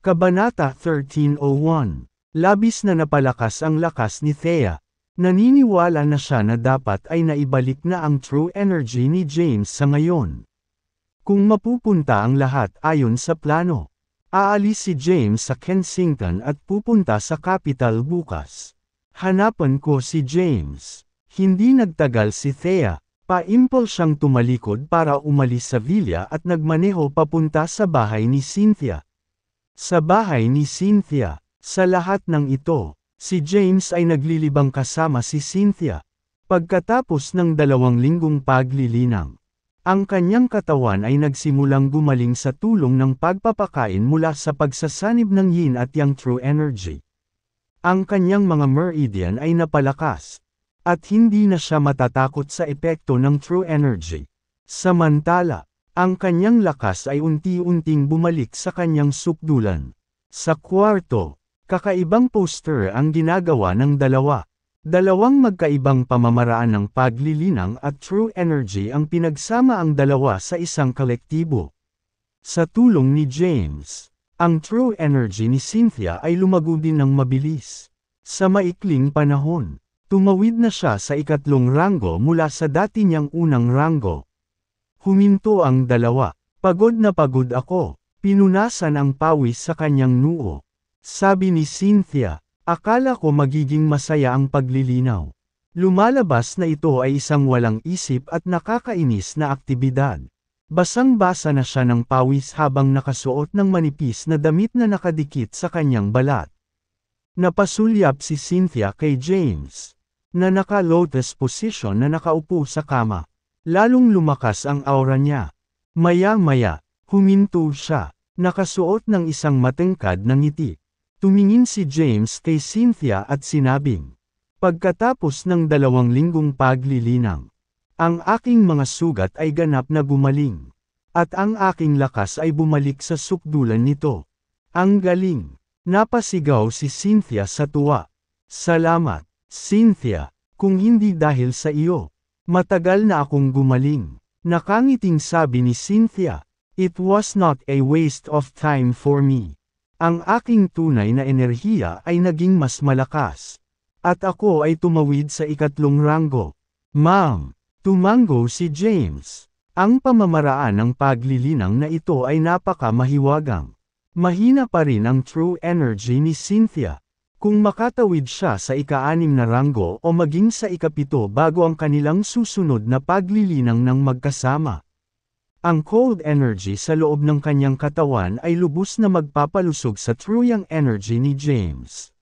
Kabanata 13:01. Labis na napalakas ang lakas ni Thea. Naniniwala na siya na dapat ay naibalik na ang true energy ni James sa ngayon. Kung mapupunta ang lahat ayon sa plano, aalis si James sa Kensington at pupunta sa capital bukas. Hanapan ko si James. Hindi nagtagal si Thea. Paimpol siyang tumalikod para umalis sa villa at nagmaneho papunta sa bahay ni Cynthia. Sa bahay ni Cynthia, sa lahat ng ito, si James ay naglilibang kasama si Cynthia. Pagkatapos ng 2 linggong paglilinang, ang kanyang katawan ay nagsimulang gumaling sa tulong ng pagpapakain mula sa pagsasanib ng yin at yang true energy. Ang kanyang mga meridian ay napalakas, at hindi na siya matatakot sa epekto ng true energy. Samantala, ang kanyang lakas ay unti-unting bumalik sa kanyang sukdulan. Sa kwarto, kakaibang poster ang ginagawa ng dalawa. Dalawang magkaibang pamamaraan ng paglilinang at true energy ang pinagsama ang dalawa sa isang kolektibo. Sa tulong ni James, ang true energy ni Cynthia ay lumago din ng mabilis. Sa maikling panahon, tumawid na siya sa 3 ranggo mula sa dati niyang unang ranggo. Huminto ang dalawa. Pagod na pagod ako. Pinunasan ang pawis sa kanyang noo. Sabi ni Cynthia, akala ko magiging masaya ang paglilinaw. Lumalabas na ito ay isang walang isip at nakakainis na aktibidad. Basang-basa na siya ng pawis habang nakasuot ng manipis na damit na nakadikit sa kanyang balat. Napasulyap si Cynthia kay James, na naka-lotus position na nakaupo sa kama. Lalong lumakas ang aura niya. Maya-maya, huminto siya, nakasuot ng isang matengkad na ngiti. Tumingin si James kay Cynthia at sinabing, pagkatapos ng 2 linggong paglilinang, ang aking mga sugat ay ganap na gumaling. At ang aking lakas ay bumalik sa sukdulan nito. Ang galing! Napasigaw si Cynthia sa tuwa. Salamat, Cynthia, kung hindi dahil sa iyo. Matagal na akong gumaling. Nakangiting sabi ni Cynthia. It was not a waste of time for me. Ang aking tunay na enerhiya ay naging mas malakas. At ako ay tumawid sa 3 ranggo. Ma'am, tumango si James. Ang pamamaraan ng paglilinang na ito ay napaka-mahiwagang. Mahina pa rin ang true energy ni Cynthia. Kung makatawid siya sa 6 na ranggo o maging sa 7 bago ang kanilang susunod na paglilinang ng magkasama. Ang cold energy sa loob ng kanyang katawan ay lubos na magpapalusog sa true yang energy ni James.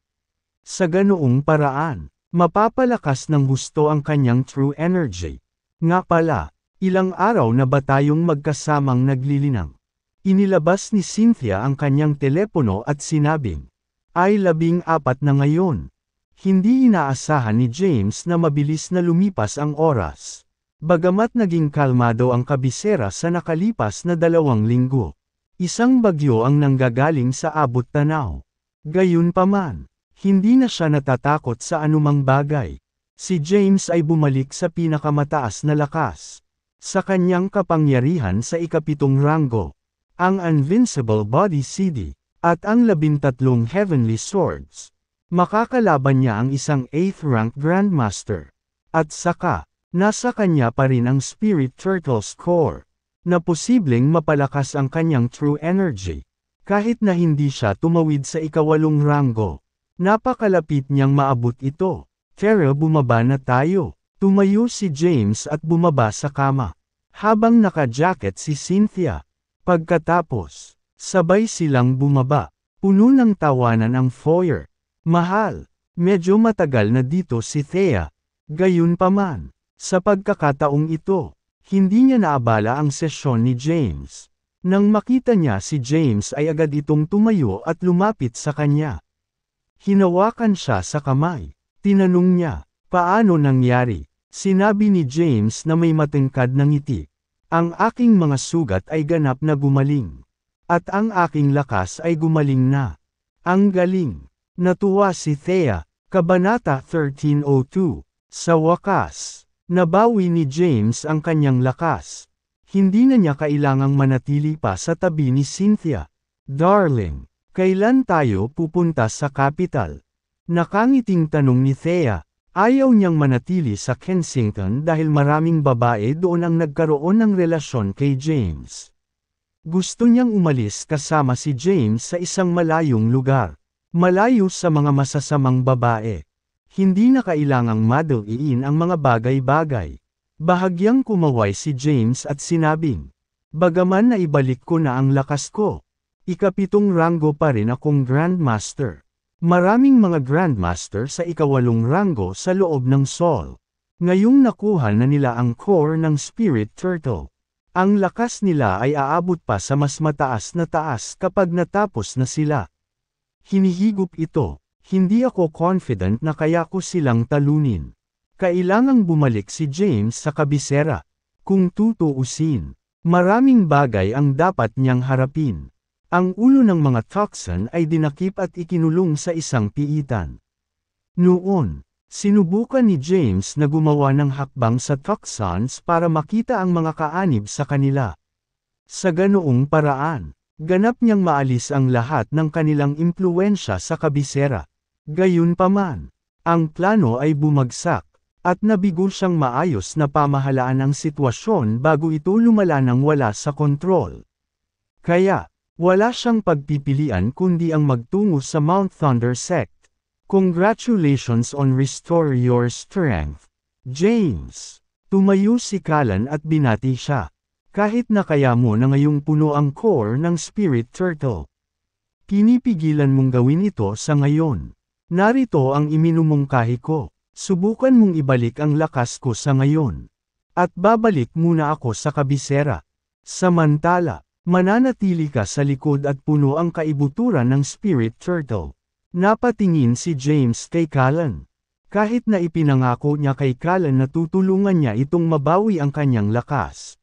Sa ganoong paraan, mapapalakas ng husto ang kanyang true energy. Nga pala, ilang araw na ba tayong magkasamang naglilinang? Inilabas ni Cynthia ang kanyang telepono at sinabing, ay 14 na ngayon. Hindi inaasahan ni James na mabilis na lumipas ang oras. Bagamat naging kalmado ang kabisera sa nakalipas na 2 linggo. Isang bagyo ang nanggagaling sa abot tanaw. Gayunpaman, hindi na siya natatakot sa anumang bagay. Si James ay bumalik sa pinakamataas na lakas. Sa kanyang kapangyarihan sa 7 ranggo. Ang Invincible Body CD. At ang 13 Heavenly Swords. Makakalaban niya ang isang 8th rank Grandmaster. At saka, nasa kanya pa rin ang Spirit Turtle's Core, na posibleng mapalakas ang kanyang true energy. Kahit na hindi siya tumawid sa 8 ranggo. Napakalapit niyang maabot ito. Pero bumaba na tayo. Tumayo si James at bumaba sa kama. Habang naka-jacket si Cynthia. Pagkatapos, sabay silang bumaba. Puno ng tawanan ang foyer. Mahal, medyo matagal na dito si Thea. Gayunpaman, sa pagkakataong ito, hindi niya naabala ang sesyon ni James. Nang makita niya si James ay agad itong tumayo at lumapit sa kanya. Hinawakan siya sa kamay. Tinanong niya, paano nangyari? Sinabi ni James na may matengkad na ngiti. Ang aking mga sugat ay ganap na gumaling. At ang aking lakas ay gumaling na. Ang galing. Natuwa si Thea. Kabanata 13:02. Sa wakas, nabawi ni James ang kanyang lakas. Hindi na niya kailangang manatili pa sa tabi ni Cynthia. Darling, Kailan tayo pupunta sa capital? Nakangiting tanong ni Thea. Ayaw niyang manatili sa Kensington dahil maraming babae doon ang nagkaroon ng relasyon kay James. Gusto niyang umalis kasama si James sa isang malayong lugar. Malayo sa mga masasamang babae. Hindi na kailangang madaliin ang mga bagay-bagay. Bahagyang kumaway si James at sinabing, bagaman na ibalik ko na ang lakas ko, ika-7 ranggo pa rin akong Grandmaster. Maraming mga Grandmaster sa ika-8 ranggo sa loob ng Sol. Ngayong nakuha na nila ang core ng Spirit Turtle. Ang lakas nila ay aabot pa sa mas mataas na taas kapag natapos na sila. Hinihigop ito, hindi ako confident na kaya ko silang talunin. Kailangang bumalik si James sa kabisera. Kung tutuusin, maraming bagay ang dapat niyang harapin. Ang ulo ng mga Tucson ay dinakip at ikinulong sa isang piitan. Noon, sinubukan ni James na gumawa ng hakbang sa Tucsons para makita ang mga kaanib sa kanila. Sa ganoong paraan, ganap niyang maalis ang lahat ng kanilang impluwensya sa kabisera. Gayunpaman, ang plano ay bumagsak, at nabigo siyang maayos na pamahalaan ang sitwasyon bago ito lumala ng wala sa kontrol. Kaya, wala siyang pagpipilian kundi ang magtungo sa Mount Thunder Sect. Congratulations on restore your strength, James. Tumayo si Callan at binati siya. Kahit na kaya mo na ngayong puno ang core ng Spirit Turtle. Pinipigilan mong gawin ito sa ngayon. Narito ang iminumungkahi ko. Subukan mong ibalik ang lakas ko sa ngayon. At babalik muna ako sa kabisera. Samantala, mananatili ka sa likod at puno ang kaibuturan ng Spirit Turtle. Napatingin si James kay Callan. Kahit na ipinangako niya kay Callan na tutulungan niya itong mabawi ang kanyang lakas.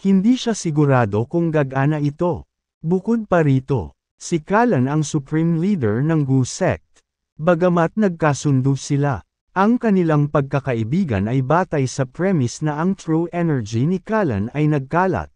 Hindi siya sigurado kung gagana ito. Bukod pa rito, si Callan ang supreme leader ng Gu Sect. Bagamat nagkasundo sila, ang kanilang pagkakaibigan ay batay sa premise na ang true energy ni Callan ay nagkalat.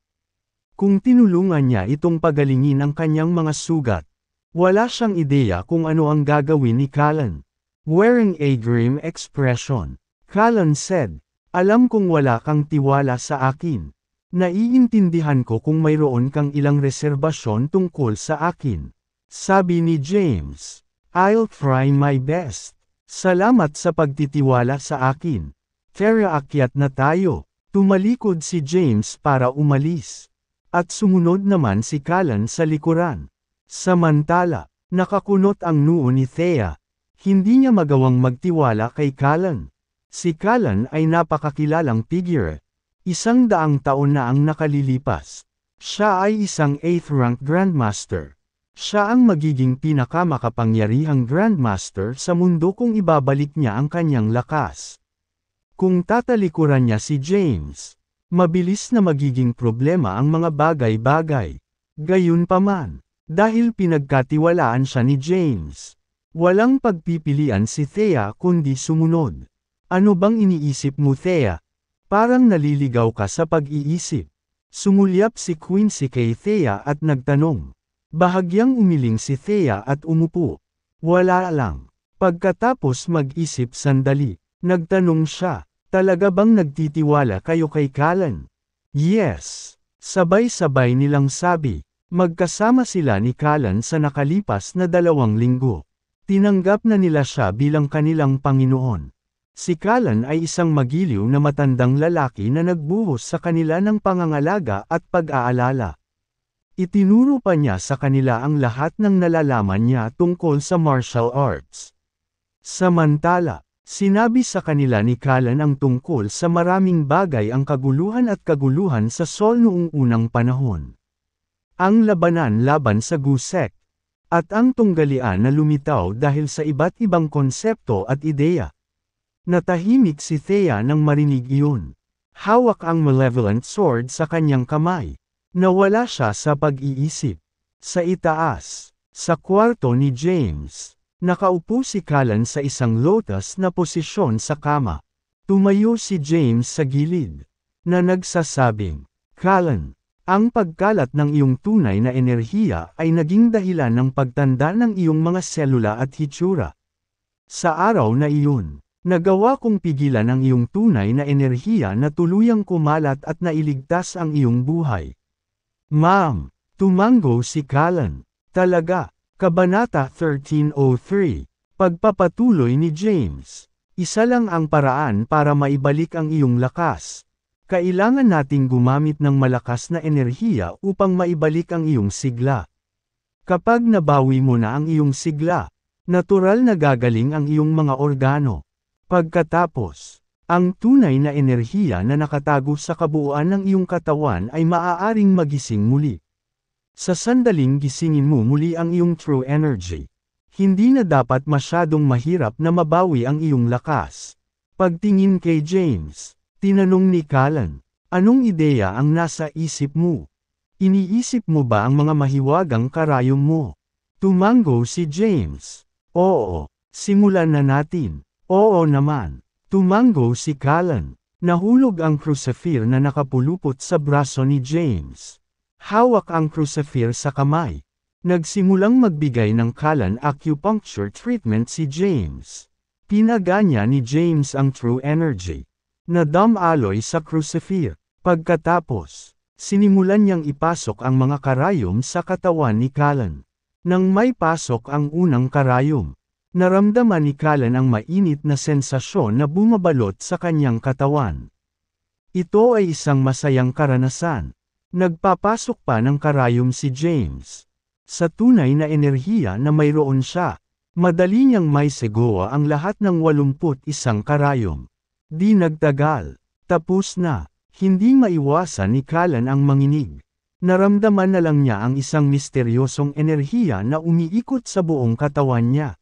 Kung tinulungan niya itong pagalingin ang kanyang mga sugat, wala siyang ideya kung ano ang gagawin ni Callan. Wearing a grim expression, Callan said, alam kong wala kang tiwala sa akin. Naiintindihan ko kung mayroon kang ilang reserbasyon tungkol sa akin. Sabi ni James, I'll try my best. Salamat sa pagtitiwala sa akin. Tara, akyat na tayo. Tumalikod si James para umalis. At sumunod naman si Callan sa likuran. Samantala, nakakunot ang noo ni Thea. Hindi niya magawang magtiwala kay Callan. Si Callan ay napakakilalang figure. 100 taon na ang nakalilipas. Siya ay isang 8th rank Grandmaster. Siya ang magiging pinakamakapangyarihang Grandmaster sa mundo kung ibabalik niya ang kanyang lakas. Kung tatalikuran niya si James, mabilis na magiging problema ang mga bagay-bagay. Gayunpaman, dahil pinagkatiwalaan siya ni James, walang pagpipilian si Thea kundi sumunod. Ano bang iniisip mo, Thea? Parang naliligaw ka sa pag-iisip. Sumulyap si Quincy kay Thea at nagtanong. Bahagyang umiling si Thea at umupo. Wala lang. Pagkatapos mag-isip sandali, nagtanong siya, talaga bang nagtitiwala kayo kay Callan? Yes. Sabay-sabay nilang sabi. Magkasama sila ni Callan sa nakalipas na 2 linggo. Tinanggap na nila siya bilang kanilang Panginoon. Si Callan ay isang magiliw na matandang lalaki na nagbuhos sa kanila ng pangangalaga at pag-aalala. Itinuro pa niya sa kanila ang lahat ng nalalaman niya tungkol sa martial arts. Samantala, sinabi sa kanila ni Callan ang tungkol sa maraming bagay ang kaguluhan sa Sol noong unang panahon. Ang labanan laban sa Gu Sect, at ang tunggalian na lumitaw dahil sa iba't ibang konsepto at ideya. Natahimik si Thea nang marinig iyon. Hawak ang malevolent sword sa kanyang kamay. Nawala siya sa pag-iisip. Sa itaas, sa kwarto ni James, nakaupo si Callan sa isang lotus na posisyon sa kama. Tumayo si James sa gilid, na nagsasabing, Callan, Ang pagkalat ng iyong tunay na enerhiya ay naging dahilan ng pagtanda ng iyong mga selula at hitsura. Sa araw na iyon, nagawa kong pigilan ang iyong tunay na enerhiya na tuluyang kumalat at nailigtas ang iyong buhay. Ma'am, tumango si Callan. Talaga, Kabanata 13:03. Pagpapatuloy ni James. Isa lang ang paraan para maibalik ang iyong lakas. Kailangan nating gumamit ng malakas na enerhiya upang maibalik ang iyong sigla. Kapag nabawi mo na ang iyong sigla, natural na gagaling ang iyong mga organo. Pagkatapos, ang tunay na enerhiya na nakatago sa kabuuan ng iyong katawan ay maaaring magising muli. Sa sandaling gisingin mo muli ang iyong true energy. Hindi na dapat masyadong mahirap na mabawi ang iyong lakas. Pagtingin kay James, tinanong ni Callan, anong ideya ang nasa isip mo? Iniisip mo ba ang mga mahiwagang karayom mo? Tumango si James. Oo, simulan na natin. Oo naman. Tumango si Callan. Nahulog ang crucifer na nakapulupot sa braso ni James. Hawak ang crucifer sa kamay. Nagsimulang magbigay ng Callan acupuncture treatment si James. Pinaganya ni James ang true energy na damaloy sa crucifer. Pagkatapos, sinimulan niyang ipasok ang mga karayom sa katawan ni Callan. Nang may pasok ang unang karayom, naramdaman ni Callan ang mainit na sensasyon na bumabalot sa kanyang katawan. Ito ay isang masayang karanasan. Nagpapasok pa ng karayom si James. Sa tunay na enerhiya na mayroon siya, madali niyang may segowa ang lahat ng 81 karayom. Di nagtagal. Tapos na. Hindi maiwasan ni Callan ang manginig. Naramdaman na lang niya ang isang misteryosong enerhiya na umiikot sa buong katawan niya.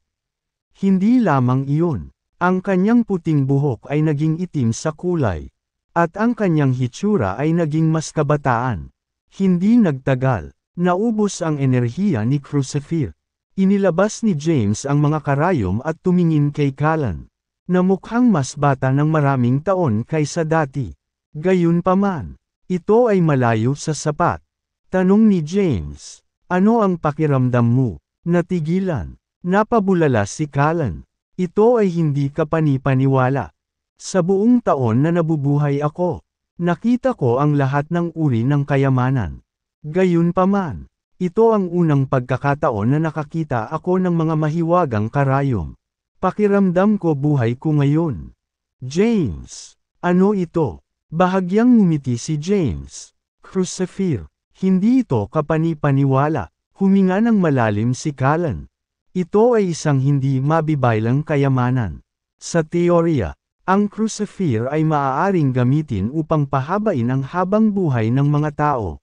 Hindi lamang iyon. Ang kanyang puting buhok ay naging itim sa kulay. At ang kanyang hitsura ay naging mas kabataan. Hindi nagtagal. Naubos ang enerhiya ni Crucifer. Inilabas ni James ang mga karayom at tumingin kay Callan, na mukhang mas bata ng maraming taon kaysa dati. Gayunpaman, ito ay malayo sa sapat. Tanong ni James, ano ang pakiramdam mo? Natigilan. Napabulala si Callan. Ito ay hindi kapani-paniwala. Sa buong taon na nabubuhay ako, nakita ko ang lahat ng uri ng kayamanan. Gayunpaman, ito ang unang pagkakataon na nakakita ako ng mga mahiwagang karayom. Pakiramdam ko buhay ko ngayon. James, ano ito? Bahagyang ngumiti si James. Crucifer, hindi ito kapani-paniwala. Huminga ng malalim si Callan. Ito ay isang hindi mabibaylang kayamanan. Sa teorya, ang crucifer ay maaaring gamitin upang pahabain ang habang buhay ng mga tao.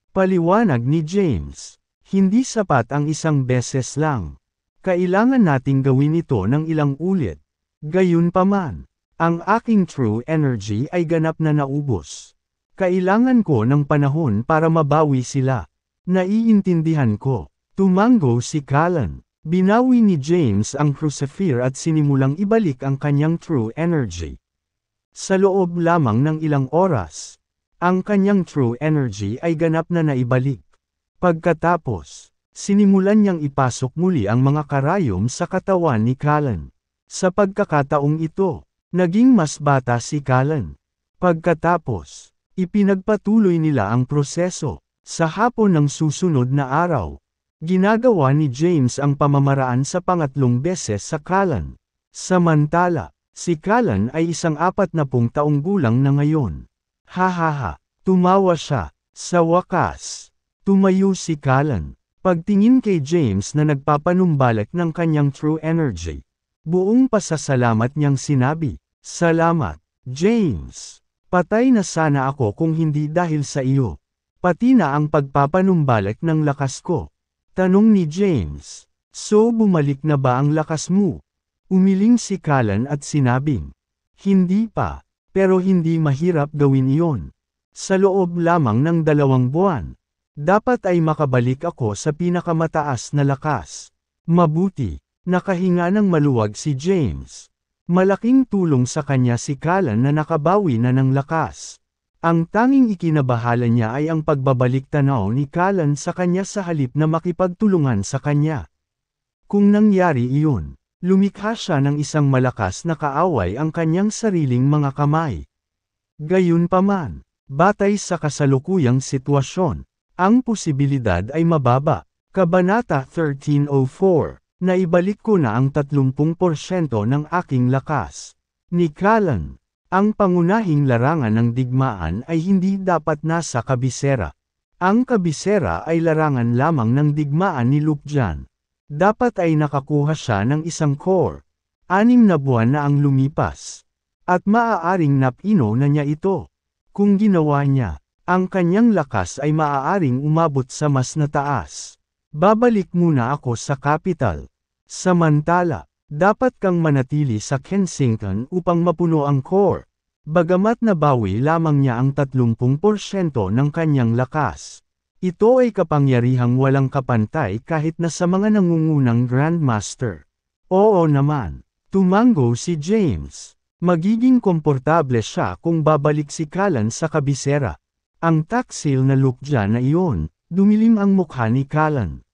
Paliwanag ni James, hindi sapat ang isang beses lang. Kailangan nating gawin ito ng ilang ulit. Gayunpaman, ang aking true energy ay ganap na naubos. Kailangan ko ng panahon para mabawi sila. Naiintindihan ko. Tumango si Callan. Binawi ni James ang crucifer at sinimulang ibalik ang kanyang true energy. Sa loob lamang ng ilang oras, ang kanyang true energy ay ganap na naibalik. Pagkatapos, sinimulan niyang ipasok muli ang mga karayom sa katawan ni Callan. Sa pagkakataong ito, naging mas bata si Callan. Pagkatapos, ipinagpatuloy nila ang proseso. Sa hapon ng susunod na araw, ginagawa ni James ang pamamaraan sa pangatlong beses sa Callan. Samantala, si Callan ay isang 40 taong gulang na ngayon. Hahaha, tumawa siya. Sa wakas, tumayo si Callan. Pagtingin kay James na nagpapanumbalik ng kanyang true energy, buong pasasalamat niyang sinabi, "Salamat, James. Patay na sana ako kung hindi dahil sa iyo. Pati na ang pagpapanumbalik ng lakas ko." Tanong ni James, "So bumalik na ba ang lakas mo?" Umiling si Callan at sinabing, "Hindi pa, pero hindi mahirap gawin iyon. Sa loob lamang ng 2 buwan, dapat ay makabalik ako sa pinakamataas na lakas." Mabuti, nakahinga ng maluwag si James. Malaking tulong sa kanya si Callan na nakabawi na ng lakas. Ang tanging ikinabahala niya ay ang pagbabalik-tanaw ni Callan sa kanya sa halip na makipagtulungan sa kanya. Kung nangyari iyon, lumikha siya ng isang malakas na kaaway ang kanyang sariling mga kamay. Gayunpaman, batay sa kasalukuyang sitwasyon, ang posibilidad ay mababa. Kabanata 1304, naibalik ko na ang 30% ng aking lakas. Ni Callan, ang pangunahing larangan ng digmaan ay hindi dapat nasa kabisera. Ang kabisera ay larangan lamang ng digmaan ni Lukjan. Dapat ay nakakuha siya ng isang core. 6 na buwan na ang lumipas. At maaaring napino na niya ito. Kung ginawa niya, ang kanyang lakas ay maaaring umabot sa mas na taas. Babalik muna ako sa capital. Samantala, dapat kang manatili sa Kensington upang mapuno ang core. Bagamat nabawi lamang niya ang 30% ng kanyang lakas. Ito ay kapangyarihang walang kapantay kahit na sa mga nangungunang Grandmaster. Oo naman, tumango si James. Magiging komportable siya kung babalik si Callan sa kabisera. Ang taksil na Lukjan na iyon, dumilim ang mukha ni Callan.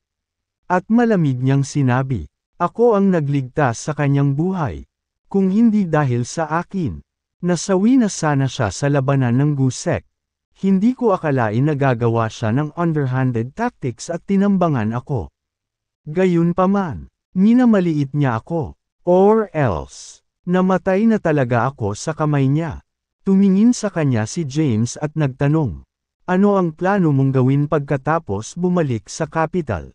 At malamig niyang sinabi, ako ang nagligtas sa kanyang buhay. Kung hindi dahil sa akin, nasawi na sana siya sa labanan ng Gusek. Hindi ko akalain na gagawa siya ng underhanded tactics at tinambangan ako. Gayunpaman, minamaliit niya ako. Or else, namatay na talaga ako sa kamay niya. Tumingin sa kanya si James at nagtanong, ano ang plano mong gawin pagkatapos bumalik sa capital?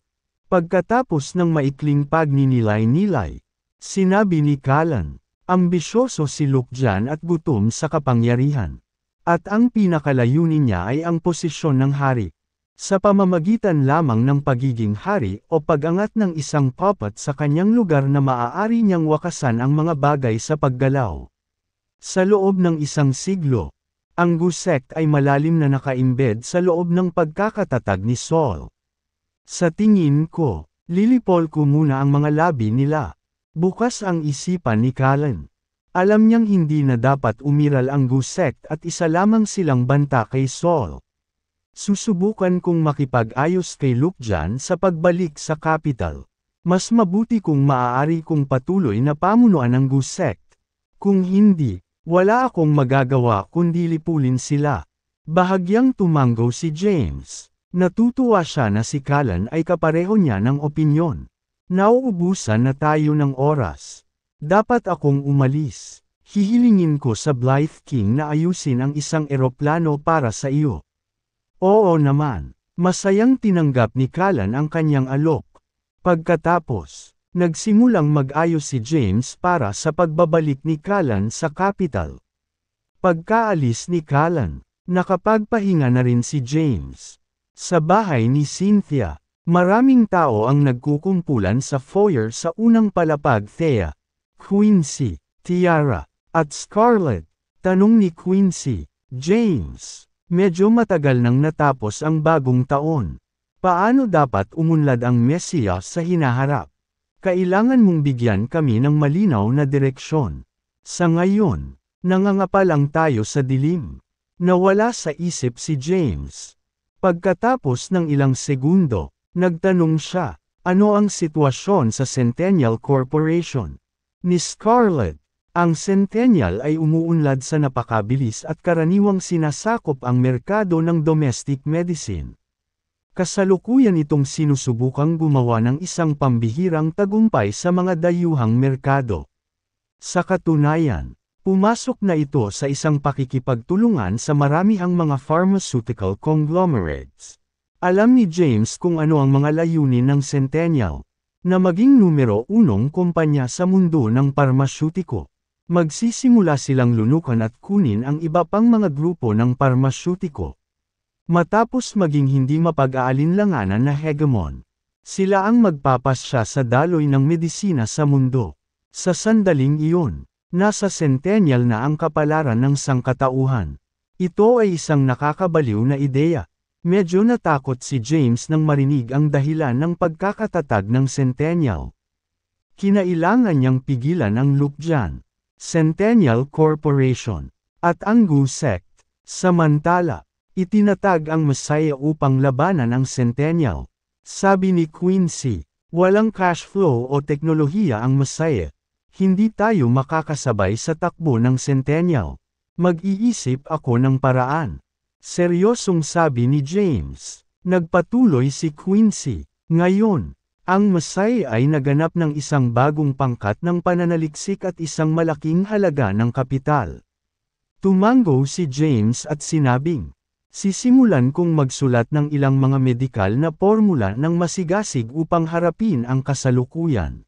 Pagkatapos ng maikling pagninilay-nilay, sinabi ni Callan, ambisyoso si Lukjan at gutom sa kapangyarihan. At ang pinakalayunin niya ay ang posisyon ng hari. Sa pamamagitan lamang ng pagiging hari o pag-angat ng isang puppet sa kanyang lugar na maaari niyang wakasan ang mga bagay sa paggalaw. Sa loob ng isang siglo, ang Gusek ay malalim na nakaimbed sa loob ng pagkakatatag ni Saul. Sa tingin ko, lilipol ko muna ang mga labi nila. Bukas ang isipan ni Callan. Alam niyang hindi na dapat umiral ang Gusek at isa lamang silang banta kay Saul. Susubukan kong makipag-ayos kay Lukjan sa pagbalik sa capital. Mas mabuti kung maaari kong patuloy na pamunuan ang Gusek. Kung hindi, wala akong magagawa kundi lipulin sila. Bahagyang tumango si James. Natutuwa siya na si Callan ay kapareho niya ng opinyon. Nauubusan na tayo ng oras. Dapat akong umalis. Hihilingin ko sa Blythe King na ayusin ang isang eroplano para sa iyo. Oo naman. Masayang tinanggap ni Callan ang kanyang alok. Pagkatapos, nagsimulang mag-ayos si James para sa pagbabalik ni Callan sa capital. Pagkaalis ni Callan, nakapagpahinga na rin si James. Sa bahay ni Cynthia, maraming tao ang nagkukumpulan sa foyer sa unang palapag. Thea, Quincy, Tiara, at Scarlett. Tanong ni Quincy, James, medyo matagal nang natapos ang bagong taon. Paano dapat umunlad ang Mesiyas sa hinaharap? Kailangan mong bigyan kami ng malinaw na direksyon. Sa ngayon, nangangapa lang tayo sa dilim. Nawala sa isip si James. Pagkatapos ng ilang segundo, nagtanong siya, ano ang sitwasyon sa Centennial Corporation? Ni Scarlett, ang Centennial ay umuunlad sa napakabilis at karaniwang sinasakop ang merkado ng domestic medicine. Kasalukuyan itong sinusubukang gumawa ng isang pambihirang tagumpay sa mga dayuhang merkado. Sa katunayan, pumasok na ito sa isang pakikipagtulungan sa maramihang mga pharmaceutical conglomerates. Alam ni James kung ano ang mga layunin ng Centennial, na maging numero 1 kumpanya sa mundo ng parmasyutiko. Magsisimula silang lunukan at kunin ang iba pang mga grupo ng parmasyutiko. Matapos maging hindi mapag-aalinlanganan na hegemon, sila ang magpapasya sa daloy ng medisina sa mundo. Sa sandaling iyon, nasa Centennial na ang kapalaran ng sangkatauhan. Ito ay isang nakakabaliw na ideya. Medyo natakot si James nang marinig ang dahilan ng pagkakatatag ng Centennial. Kinailangan niyang pigilan ang Lukjan, Centennial Corporation, at ang Gusek. Samantala, itinatag ang Messiah upang labanan ang Centennial. Sabi ni Quincy, walang cash flow o teknolohiya ang Messiah. Hindi tayo makakasabay sa takbo ng Centennial. Mag-iisip ako ng paraan. Seryosong sabi ni James. Nagpatuloy si Quincy. Ngayon, ang Messiah ay naganap ng isang bagong pangkat ng pananaliksik at isang malaking halaga ng kapital. Tumango si James at sinabing, sisimulan kong magsulat ng ilang mga medikal na formula ng masigasig upang harapin ang kasalukuyan.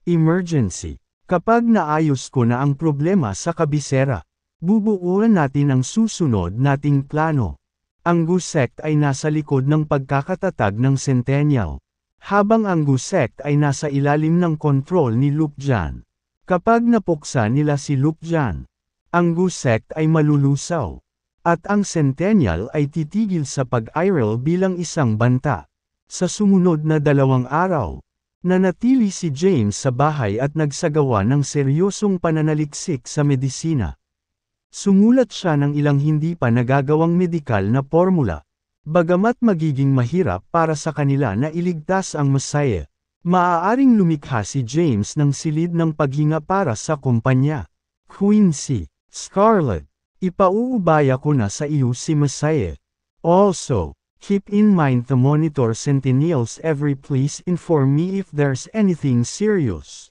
Emergency. Kapag naayos ko na ang problema sa kabisera, bubuuan natin ang susunod nating plano. Ang Gusect ay nasa likod ng pagkakatatag ng Centennial, habang ang Gusect ay nasa ilalim ng kontrol ni Lukjan. Kapag napuksa nila si Lukjan, ang Gusect ay malulusaw, at ang Centennial ay titigil sa pag-iral bilang isang banta. Sa sumunod na 2 araw, nanatili si James sa bahay at nagsagawa ng seryosong pananaliksik sa medisina. Sumulat siya ng ilang hindi pa nagagawang medikal na formula. Bagamat magiging mahirap para sa kanila na iligtas ang Messiah, maaaring lumikha si James ng silid ng paghinga para sa kumpanya. Quincy, Scarlett, ipauubaya ko na sa iyo si Messiah. Also, keep in mind to monitor Centennials every. Please inform me if there's anything serious.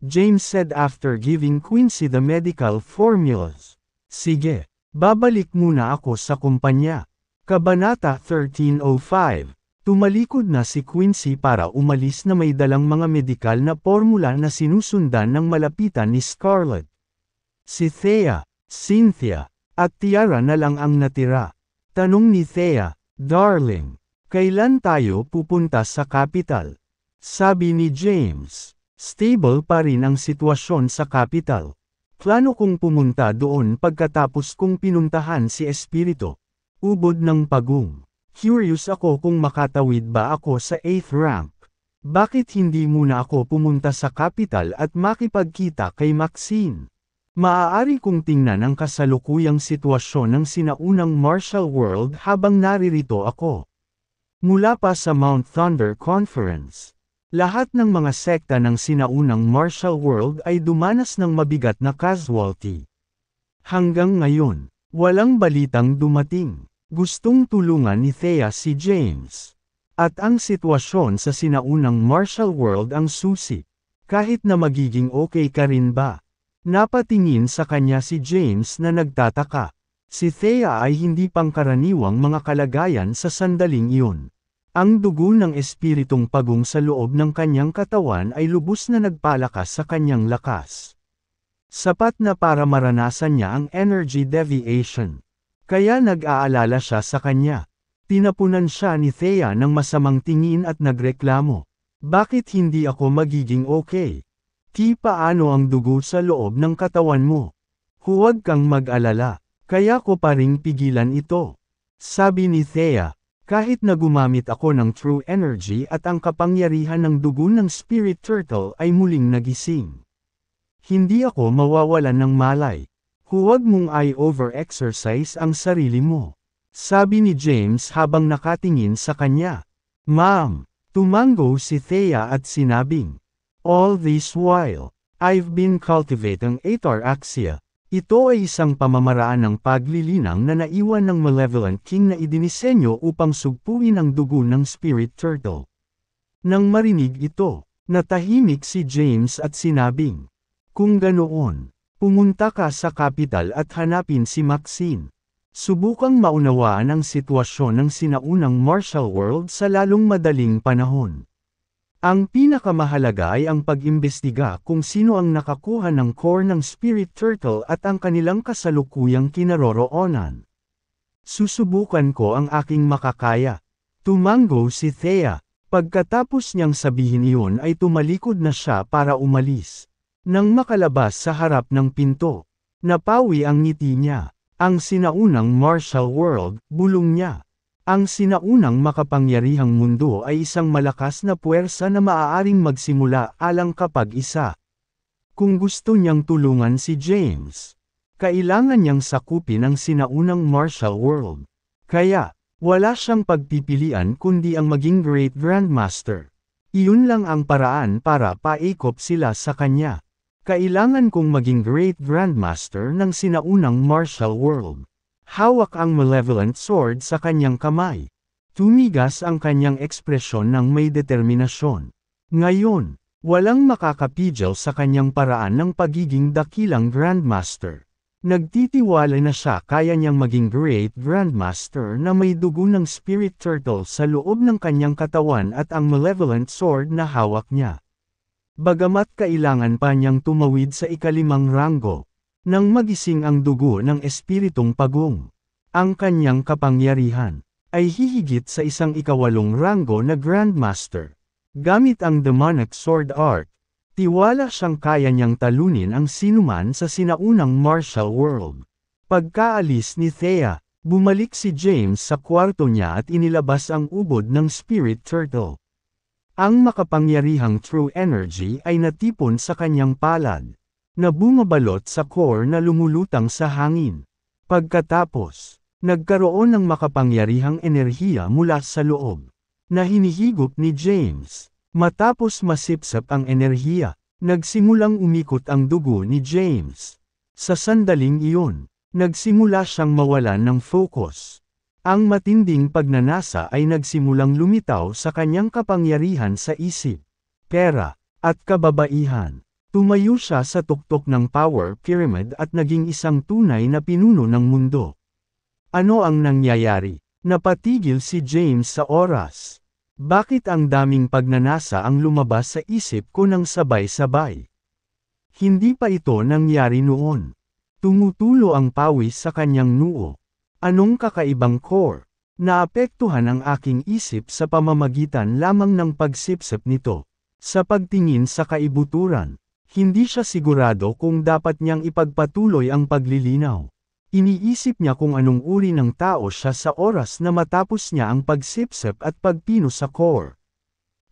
James said after giving Quincy the medical formulas. Sige, babalik muna ako sa kumpanya. Kabanata 1305. Tumalikod na si Quincy para umalis na may dalang mga medikal na formula na sinusundan ng malapitan ni Scarlett. Si Thea, Cynthia, at Tiara na lang ang natira. Tanong ni Thea, Darling, kailan tayo pupunta sa capital? Sabi ni James, stable pa rin ang sitwasyon sa capital. Plano kong pumunta doon pagkatapos kong pinuntahan si Espiritu. Ubod ng pagong. Curious ako kung makatawid ba ako sa 8th rank. Bakit hindi muna ako pumunta sa capital at makipagkita kay Maxine? Maaari kong tingnan ang kasalukuyang sitwasyon ng sinaunang martial world habang naririto ako. Mula pa sa Mount Thunder Conference, lahat ng mga sekta ng sinaunang martial world ay dumanas ng mabigat na casualty. Hanggang ngayon, walang balitang dumating. Gustong tulungan ni Thea si James. At ang sitwasyon sa sinaunang martial world ang susi. Kahit na magiging okay ka rin ba? Napatingin sa kanya si James na nagtataka. Si Thea ay hindi pangkaraniwang mga kalagayan sa sandaling iyon. Ang dugo ng espiritong pagong sa loob ng kanyang katawan ay lubos na nagpalakas sa kanyang lakas. Sapat na para maranasan niya ang energy deviation. Kaya nag-aalala siya sa kanya. Tinapunan siya ni Thea ng masamang tingin at nagreklamo. Bakit hindi ako magiging okay? Paano ang dugo sa loob ng katawan mo? Huwag kang mag-alala. Kaya ko pa ring pigilan ito. Sabi ni Thea, kahit na gumamit ako ng true energy at ang kapangyarihan ng dugo ng spirit turtle ay muling nagising. Hindi ako mawawalan ng malay. Huwag mong i-over-exercise ang sarili mo. Sabi ni James habang nakatingin sa kanya. Ma'am, tumango si Thea at sinabing, all this while, I've been cultivating ataraxia. Ito ay isang pamamaraan ng paglilinang na naiwan ng Malevolent King na idinisenyo upang sugpuin ang dugo ng Spirit Turtle. Nang marinig ito, natahimik si James at sinabing, kung ganoon, pumunta ka sa kapital at hanapin si Maxine. Subukang maunawaan ang sitwasyon ng sinaunang martial world sa lalong madaling panahon. Ang pinakamahalaga ay ang pag-imbestiga kung sino ang nakakuha ng core ng Spirit Turtle at ang kanilang kasalukuyang kinaroroonan. Susubukan ko ang aking makakaya. Tumango si Thea. Pagkatapos niyang sabihin iyon ay tumalikod na siya para umalis. Nang makalabas sa harap ng pinto, napawi ang ngiti niya. Ang sinaunang martial world, bulong niya. Ang sinaunang makapangyarihang mundo ay isang malakas na puwersa na maaaring magsimula alang kapag isa. Kung gusto niyang tulungan si James, Kailangan niyang sakupin ang sinaunang martial world. Kaya, wala siyang pagpipilian kundi ang maging Great Grandmaster. Iyon lang ang paraan para paikop sila sa kanya. Kailangan kong maging Great Grandmaster ng sinaunang martial world. Hawak ang malevolent sword sa kanyang kamay. Tumigas ang kanyang ekspresyon ng may determinasyon. Ngayon, walang makakapigil sa kanyang paraan ng pagiging dakilang Grandmaster. Nagtitiwala na siya kaya niyang maging Great Grandmaster na may dugo ng Spirit Turtle sa loob ng kanyang katawan at ang malevolent sword na hawak niya. Bagamat kailangan pa niyang tumawid sa ikalimang ranggo, nang magising ang dugo ng Espiritong Pagong. Ang kanyang kapangyarihan ay hihigit sa isang ikawalong ranggo na Grandmaster. Gamit ang Demonic Sword Art, tiwala siyang kaya niyang talunin ang sinuman sa sinaunang martial world. Pagkaalis ni Thea, bumalik si James sa kwarto niya at inilabas ang ubod ng Spirit Turtle. Ang makapangyarihang True Energy ay natipon sa kanyang palad, na bumabalot sa core na lumulutang sa hangin. Pagkatapos, nagkaroon ng makapangyarihang enerhiya mula sa loob, na hinihigop ni James. Matapos masipsap ang enerhiya, nagsimulang umikot ang dugo ni James. Sa sandaling iyon, nagsimula siyang mawalan ng focus. Ang matinding pagnanasa ay nagsimulang lumitaw sa kanyang kapangyarihan sa isip, pera, at kababaihan. Tumayo siya sa tuktok ng Power Pyramid at naging isang tunay na pinuno ng mundo. Ano ang nangyayari? Napatigil si James sa oras. Bakit ang daming pagnanasa ang lumabas sa isip ko ng sabay-sabay? Hindi pa ito nangyari noon. Tumutulo ang pawis sa kanyang noo. Anong kakaibang core? Naapektuhan ang aking isip sa pamamagitan lamang ng pagsipsip nito. Sa pagtingin sa kaibuturan, hindi siya sigurado kung dapat niyang ipagpatuloy ang paglilinaw. Iniisip niya kung anong uri ng tao siya sa oras na matapos niya ang pagsipsip at pagpino sa core.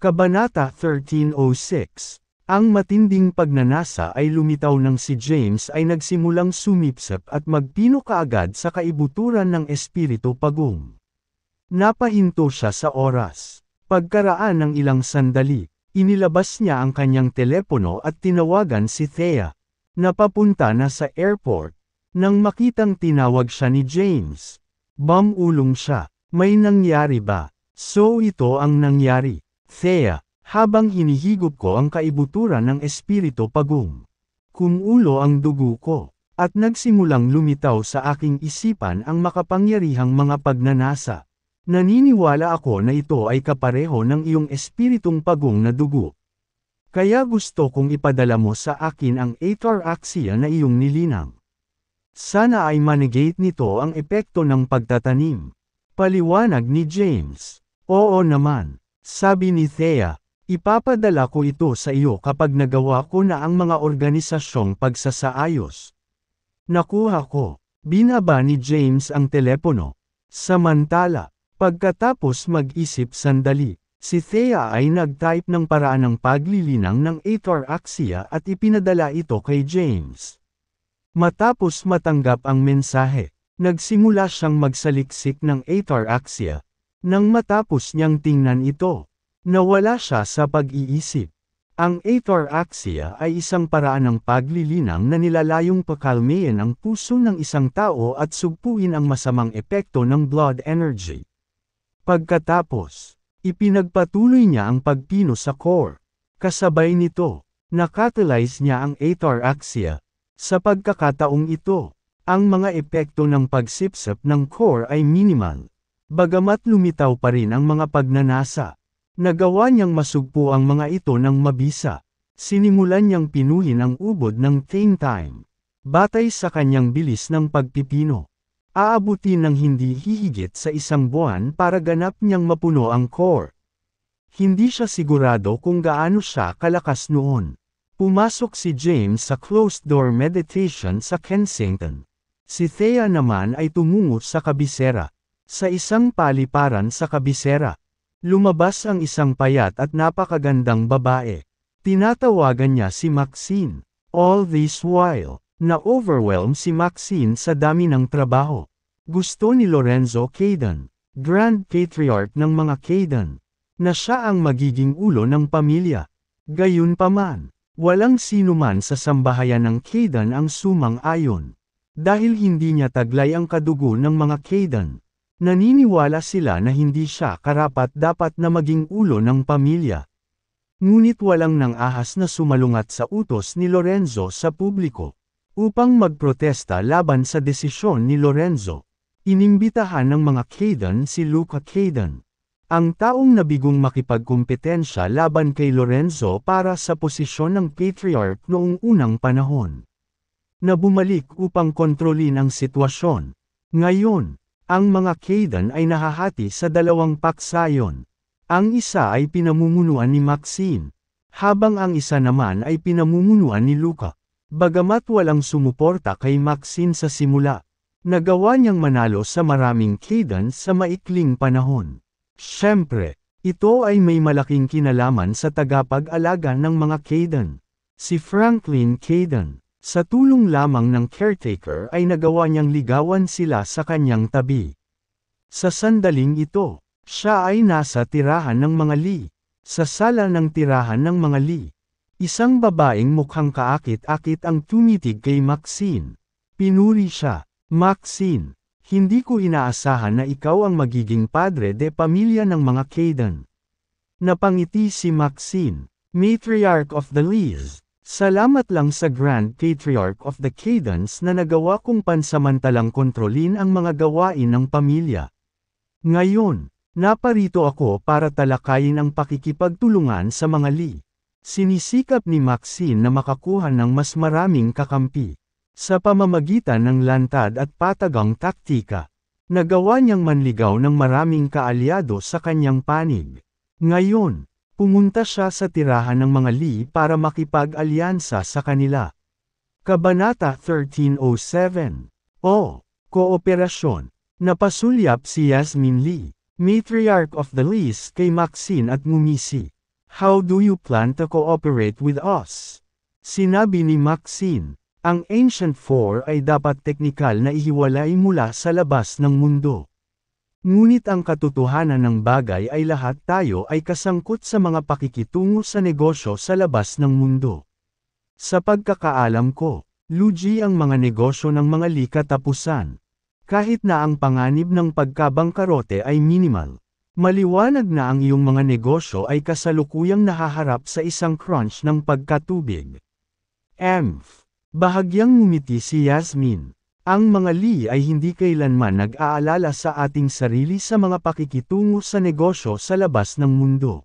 Kabanata 13:06. Ang matinding pagnanasa ay lumitaw nang si James ay nagsimulang sumipsip at magpino kaagad sa kaibuturan ng Espiritu Pagong. Napahinto siya sa oras. Pagkaraan ng ilang sandali, inilabas niya ang kanyang telepono at tinawagan si Thea, na papunta na sa airport. Nang makitang tinawag siya ni James, bumulong siya. May nangyari ba? So ito ang nangyari, Thea, habang hinihigop ko ang kaibuturan ng Espiritu Pagong. Kumulo ang dugo ko, at nagsimulang lumitaw sa aking isipan ang makapangyarihang mga pagnanasa. Naniniwala ako na ito ay kapareho ng iyong Espiritong Pagong na dugo. Kaya gusto kong ipadala mo sa akin ang Ataraxia na iyong nilinang. Sana ay manigate nito ang epekto ng pagtatanim. Paliwanag ni James. Oo naman, sabi ni Thea, ipapadala ko ito sa iyo kapag nagawa ko na ang mga organisasyong pagsasaayos. Nakuha ko. Binaba ni James ang telepono. Samantala, pagkatapos mag-isip sandali, si Thea ay nag-type ng paraan ng paglilinang ng Ataraxia at ipinadala ito kay James. Matapos matanggap ang mensahe, nagsimula siyang magsaliksik ng Ataraxia. Nang matapos niyang tingnan ito, nawala siya sa pag-iisip. Ang Ataraxia ay isang paraan ng paglilinang na nilalayong pakalmayin ang puso ng isang tao at sugpuin ang masamang epekto ng blood energy. Pagkatapos, ipinagpatuloy niya ang pagpino sa core. Kasabay nito, nakatalyze niya ang Ataraxia. Sa pagkakataong ito, ang mga epekto ng pagsipsip ng core ay minimal. Bagamat lumitaw pa rin ang mga pagnanasa, nagawa niyang masugpo ang mga ito ng mabisa. Sinimulan niyang pinuhin ang ubod ng Thane Time. Batay sa kanyang bilis ng pagpipino, aabutin ng hindi hihigit sa 1 buwan para ganap niyang mapuno ang core. Hindi siya sigurado kung gaano siya kalakas noon. Pumasok si James sa closed-door meditation sa Kensington. Si Thea naman ay tumungo sa kabisera. Sa isang paliparan sa kabisera, lumabas ang isang payat at napakagandang babae. Tinatawagan niya si Maxine. All this while, Na-overwhelm si Maxine sa dami ng trabaho. Gusto ni Lorenzo Kayden, Grand Patriarch ng mga Kayden, na siya ang magiging ulo ng pamilya. Gayunpaman, walang sinuman sa sambahayan ng Kayden ang sumang-ayon. Dahil hindi niya taglay ang kadugo ng mga Kayden, naniniwala sila na hindi siya karapat-dapat na maging ulo ng pamilya. Ngunit walang nang-ahas na sumalungat sa utos ni Lorenzo sa publiko. Upang magprotesta laban sa desisyon ni Lorenzo, inimbitahan ng mga Kayden si Luca Kayden, ang taong nabigong makipagkumpetensya laban kay Lorenzo para sa posisyon ng Patriarch noong unang panahon, na bumalik upang kontrolin ang sitwasyon. Ngayon, ang mga Kayden ay nahahati sa dalawang paksayon. Ang isa ay pinamumunuan ni Maxine, habang ang isa naman ay pinamumunuan ni Luca. Bagamat walang sumuporta kay Maxine sa simula, nagawa niyang manalo sa maraming Kayden sa maikling panahon. Siyempre, ito ay may malaking kinalaman sa tagapag-alaga ng mga Kayden. Si Franklin Kayden, sa tulong lamang ng caretaker ay nagawa niyang ligawan sila sa kanyang tabi. Sa sandaling ito, siya ay nasa tirahan ng mga Lee. Sa sala ng tirahan ng mga Lee, isang babaeng mukhang kaakit-akit ang tumitig kay Maxine. Pinuri siya, "Maxine, hindi ko inaasahan na ikaw ang magiging padre de pamilya ng mga Kayden." Napangiti si Maxine, "Matriarch of the Lees, salamat lang sa Grand Patriarch of the Kaydens na nagawa kong pansamantalang kontrolin ang mga gawain ng pamilya. Ngayon, naparito ako para talakayin ang pakikipagtulungan sa mga Lee." Sinisikap ni Maxine na makakuha ng mas maraming kakampi. Sa pamamagitan ng lantad at patagang taktika, nagawa niyang manligaw ng maraming kaalyado sa kanyang panig. Ngayon, pumunta siya sa tirahan ng mga Lee para makipag-alyansa sa kanila. Kabanata 1307. Kooperasyon. Napasulyap si Yasmin Lee, Matriarch of the Lees kay Maxine at ngumisi. "How do you plan to cooperate with us?" Sinabi ni Maxine, "Ang Ancient Four ay dapat teknikal na ihiwalay mula sa labas ng mundo. Ngunit ang katotohanan ng bagay ay lahat tayo ay kasangkot sa mga pakikitungo sa negosyo sa labas ng mundo. Sa pagkakaalam ko, lugi ang mga negosyo ng mga Lee katapusan. Kahit na ang panganib ng pagkabangkarote ay minimal. Maliwanag na ang iyong mga negosyo ay kasalukuyang nahaharap sa isang crunch ng pagkatubig." Bahagyang ngumiti si Yasmin. Ang mga Lee ay hindi kailanman nag-aalala sa ating sarili sa mga pakikitungo sa negosyo sa labas ng mundo.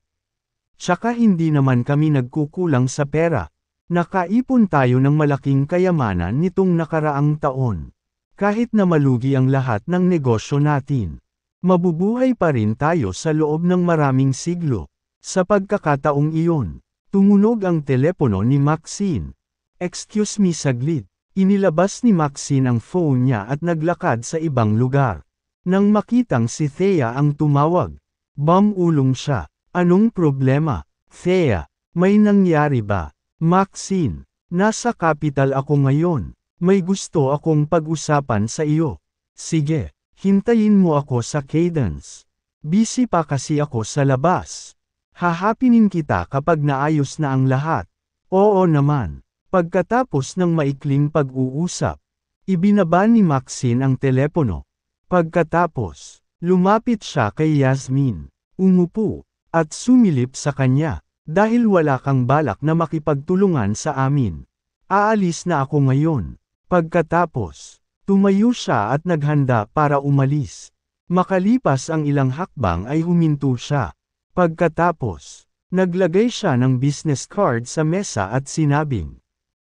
Tsaka hindi naman kami nagkukulang sa pera. Nakaipon tayo ng malaking kayamanan nitong nakaraang taon. Kahit na malugi ang lahat ng negosyo natin, mabubuhay pa rin tayo sa loob ng maraming siglo. Sa pagkakataong iyon, tumunog ang telepono ni Maxine. "Excuse me saglit." Inilabas ni Maxine ang phone niya at naglakad sa ibang lugar. Nang makitang si Thea ang tumawag, bumulong siya. "Anong problema, Thea? May nangyari ba?" "Maxine, nasa capital ako ngayon. May gusto akong pag-usapan sa iyo." "Sige. Hintayin mo ako sa Cadence. Busy pa kasi ako sa labas. Hahapinin kita kapag naayos na ang lahat." "Oo naman." Pagkatapos ng maikling pag-uusap, ibinaba ni Maxine ang telepono. Pagkatapos, lumapit siya kay Yasmin, umupo, at sumilip sa kanya. "Dahil wala kang balak na makipagtulungan sa amin, aalis na ako ngayon." Pagkatapos, tumayo siya at naghanda para umalis. Makalipas ang ilang hakbang ay huminto siya. Pagkatapos, naglagay siya ng business card sa mesa at sinabing,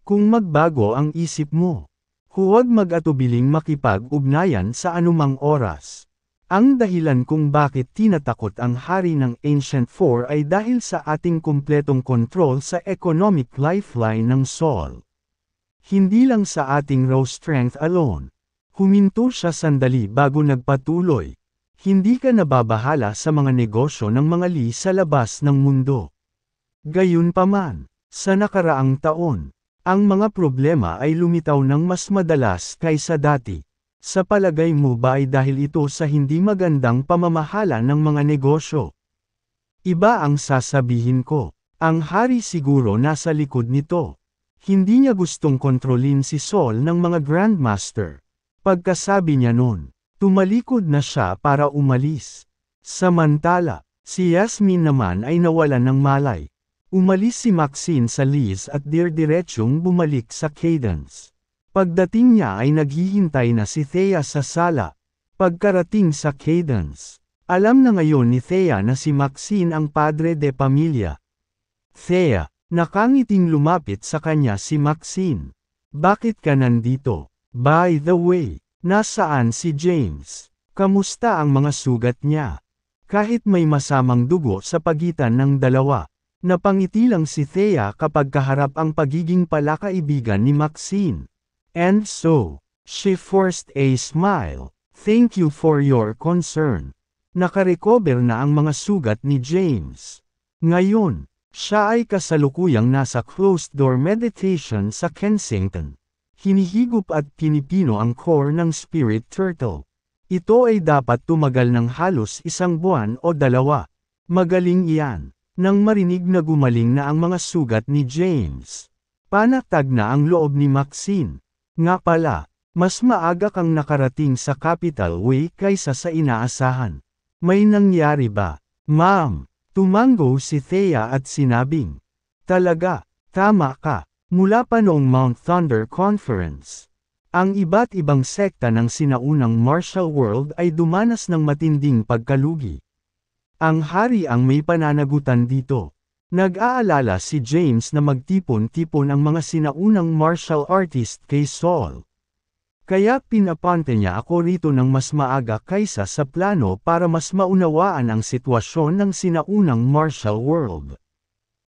"Kung magbago ang isip mo, huwag mag-atubiling makipag-ugnayan sa anumang oras." Ang dahilan kung bakit tinatakot ang hari ng Ancient Four ay dahil sa ating kumpletong kontrol sa economic lifeline ng Sol. Hindi lang sa ating raw strength alone. Huminto siya sandali bago nagpatuloy. "Hindi ka nababahala sa mga negosyo ng mga Lee sa labas ng mundo. Gayunpaman, sa nakaraang taon, Ang mga problema ay lumitaw ng mas madalas kaysa dati. Sa palagay mo ba ay dahil ito sa hindi magandang pamamahala ng mga negosyo? Iba ang sasabihin ko. Ang hari siguro nasa likod nito. Hindi niya gustong kontrolin si Saul ng mga Grandmaster. Pagkasabi niya nun, tumalikod na siya para umalis. Samantala, si Yasmin naman ay nawalan ng malay. Umalis si Maxine sa Liz at diretsyong bumalik sa Cadence. Pagdating niya ay naghihintay na si Thea sa sala. Pagkarating sa Cadence, alam na ngayon ni Thea na si Maxine ang padre de pamilya. Thea, nakangiting lumapit sa kanya si Maxine. Bakit ka nandito? By the way, nasaan si James? Kamusta ang mga sugat niya? Kahit may masamang dugo sa pagitan ng dalawa, napangiti lang si Thea kapag kaharap ang pagiging palakaibigan ni Maxine. And so, she forced a smile. Thank you for your concern. Nakarecover na ang mga sugat ni James. Ngayon, siya ay kasalukuyang nasa closed-door meditation sa Kensington. Hinihigop at pinipino ang core ng Spirit Turtle. Ito ay dapat tumagal ng halos 1 buwan o 2. Magaling iyan. Nang marinig na gumaling na ang mga sugat ni James, panatag na ang loob ni Maxine. Nga pala, mas maaga kang nakarating sa Capital Way kaysa sa inaasahan. May nangyari ba? Ma'am, tumango si Thea at sinabing, talaga, tama ka, mula pa noong Mount Thunder Conference. Ang iba't ibang sekta ng sinaunang martial world ay dumanas ng matinding pagkalugi. Ang hari ang may pananagutan dito. Nag-aalala si James na magtipon-tipon ang mga sinaunang martial artist kay Saul. Kaya pinapante niya ako rito ng mas maaga kaysa sa plano para mas maunawaan ang sitwasyon ng sinaunang martial world.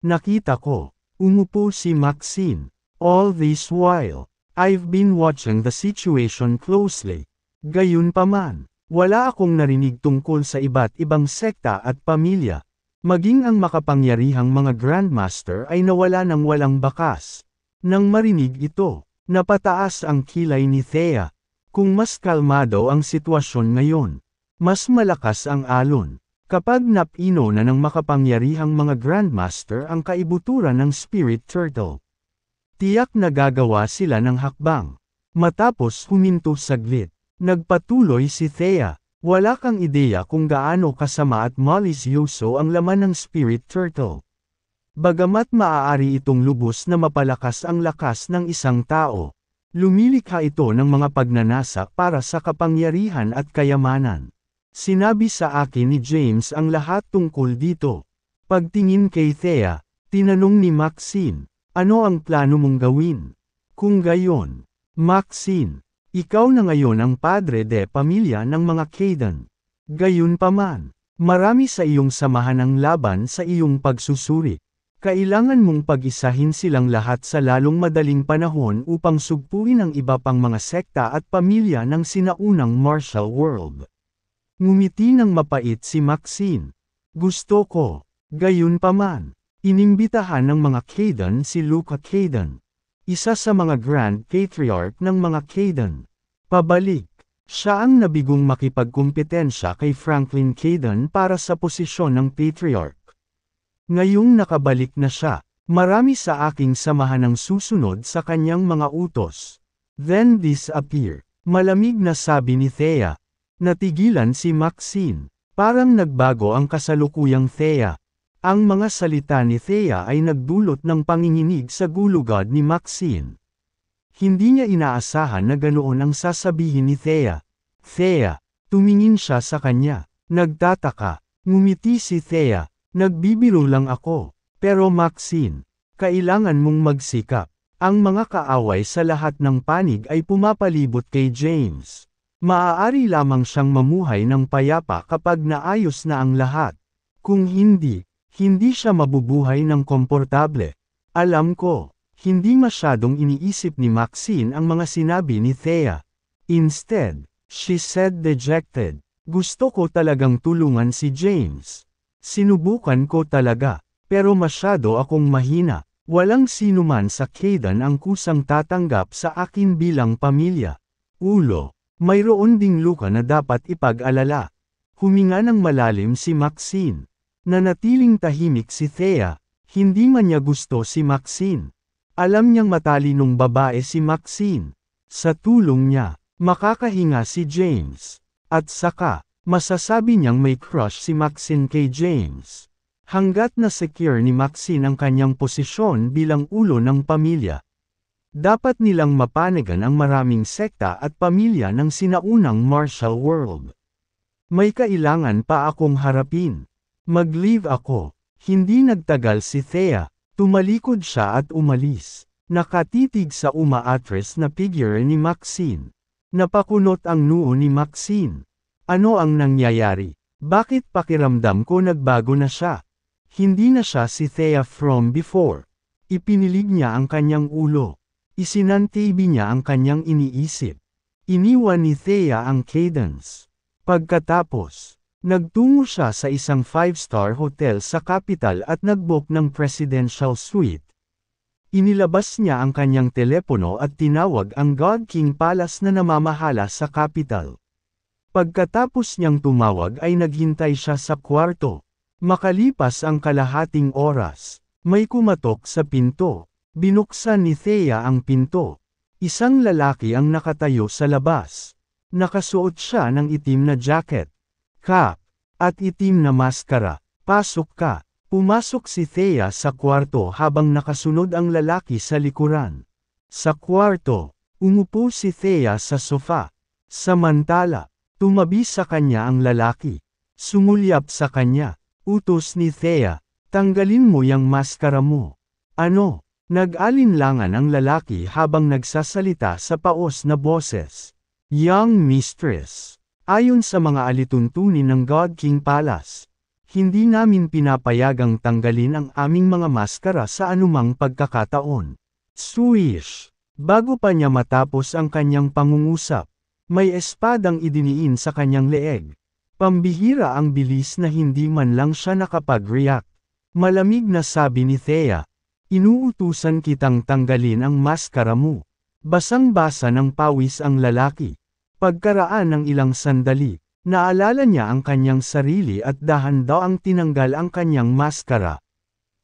Nakita ko, umupo si Maxine. All this while, I've been watching the situation closely. Gayunpaman, wala akong narinig tungkol sa iba't ibang sekta at pamilya. Maging ang makapangyarihang mga Grandmaster ay nawala ng walang bakas. Nang marinig ito, napataas ang kilay ni Thea. Kung mas kalmado ang sitwasyon ngayon, mas malakas ang alon. Kapag napino na ng makapangyarihang mga Grandmaster ang kaibuturan ng Spirit Turtle, tiyak na gagawa sila ng hakbang. Matapos huminto saglit, nagpatuloy si Thea. Wala kang ideya kung gaano kasama at malisyoso ang laman ng Spirit Turtle. Bagamat maaari itong lubos na mapalakas ang lakas ng isang tao, lumilikha ito ng mga pagnanasa para sa kapangyarihan at kayamanan. Sinabi sa akin ni James ang lahat tungkol dito. Pagtingin kay Thea, tinanong ni Maxine, ano ang plano mong gawin? Kung gayon, Maxine, ikaw na ngayon ang padre de pamilya ng mga Caden. Gayunpaman, marami sa iyong samahan ng laban sa iyong pagsusuri. Kailangan mong pag-isahin silang lahat sa lalong madaling panahon upang sugpuin ang iba pang mga sekta at pamilya ng sinaunang martial world. Ngumiti ng mapait si Maxine. Gusto ko. Gayunpaman, inimbitahan ng mga Caden si Luca Caden, isa sa mga Grand Patriarch ng mga Caden. Pabalik, siya ang nabigong makipagkumpetensya kay Franklin Caden para sa posisyon ng Patriarch. Ngayong nakabalik na siya, marami sa aking samahan ang susunod sa kanyang mga utos. Then disappear. Malamig na sabi ni Thea. Natigilan si Maxine. Parang nagbago ang kasalukuyang Thea. Ang mga salita ni Thea ay nagdulot ng panginginig sa gulugad ni Maxine. Hindi niya inaasahan na ganoon ang sasabihin ni Thea. Thea, tumingin siya sa kanya. Nagtataka. Ngumiti si Thea. Nagbibiro lang ako. Pero Maxine, kailangan mong magsikap. Ang mga kaaway sa lahat ng panig ay pumapalibot kay James. Maaari lamang siyang mamuhay ng payapa kapag naayos na ang lahat. Kung hindi, hindi siya mabubuhay ng komportable. Alam ko, hindi masyadong iniisip ni Maxine ang mga sinabi ni Thea. Instead, she said dejected, gusto ko talagang tulungan si James. Sinubukan ko talaga, pero masyado akong mahina. Walang sinuman sa Kaidan ang kusang tatanggap sa akin bilang pamilya. Ulo, mayroon ding luka na dapat ipag-alala. Huminga ng malalim si Maxine. Nanatiling tahimik si Thea, hindi man niya gusto si Maxine. Alam niyang matalinong babae si Maxine. Sa tulong niya, makakahinga si James. At saka, masasabi niyang may crush si Maxine kay James. Hanggat na secure ni Maxine ang kanyang posisyon bilang ulo ng pamilya. Dapat nilang mapanagan ang maraming sekta at pamilya ng sinaunang martial world. May kailangan pa akong harapin. Mag-leave ako. Hindi nagtagal si Thea. Tumalikod siya at umalis. Nakatitig sa umaatres na figure ni Maxine. Napakunot ang noo ni Maxine. Ano ang nangyayari? Bakit pakiramdam ko nagbago na siya? Hindi na siya si Thea from before. Ipinilig niya ang kanyang ulo. Isinantibi niya ang kanyang iniisip. Iniwan ni Thea ang Cadence. Pagkatapos, nagtungo siya sa isang 5-star hotel sa capital at nagbook ng presidential suite. Inilabas niya ang kanyang telepono at tinawag ang God King Palace na namamahala sa capital. Pagkatapos niyang tumawag ay naghintay siya sa kwarto. Makalipas ang kalahating oras, may kumatok sa pinto. Binuksan ni Thea ang pinto. Isang lalaki ang nakatayo sa labas. Nakasuot siya ng itim na jacket, cap, at itim na maskara. Pasok ka. Pumasok si Thea sa kwarto habang nakasunod ang lalaki sa likuran. Sa kwarto, umupo si Thea sa sofa. Samantala, tumabi sa kanya ang lalaki. Sumulyap sa kanya. Utos ni Thea, tanggalin mo yang maskara mo. Ano? Nag-alinlangan ang lalaki habang nagsasalita sa paos na boses. Young mistress. Ayon sa mga alituntunin ng God King Palace, hindi namin pinapayagang tanggalin ang aming mga maskara sa anumang pagkakataon. Swish! Bago pa niya matapos ang kanyang pangungusap, may espadang idiniin sa kanyang leeg. Pambihira ang bilis na hindi man lang siya nakapag-react. Malamig na sabi ni Thea, inuutusan kitang tanggalin ang maskara mo. Basang-basa ng pawis ang lalaki. Pagkaraan ng ilang sandali, naalala niya ang kanyang sarili at dahan-daang tinanggal ang kanyang maskara.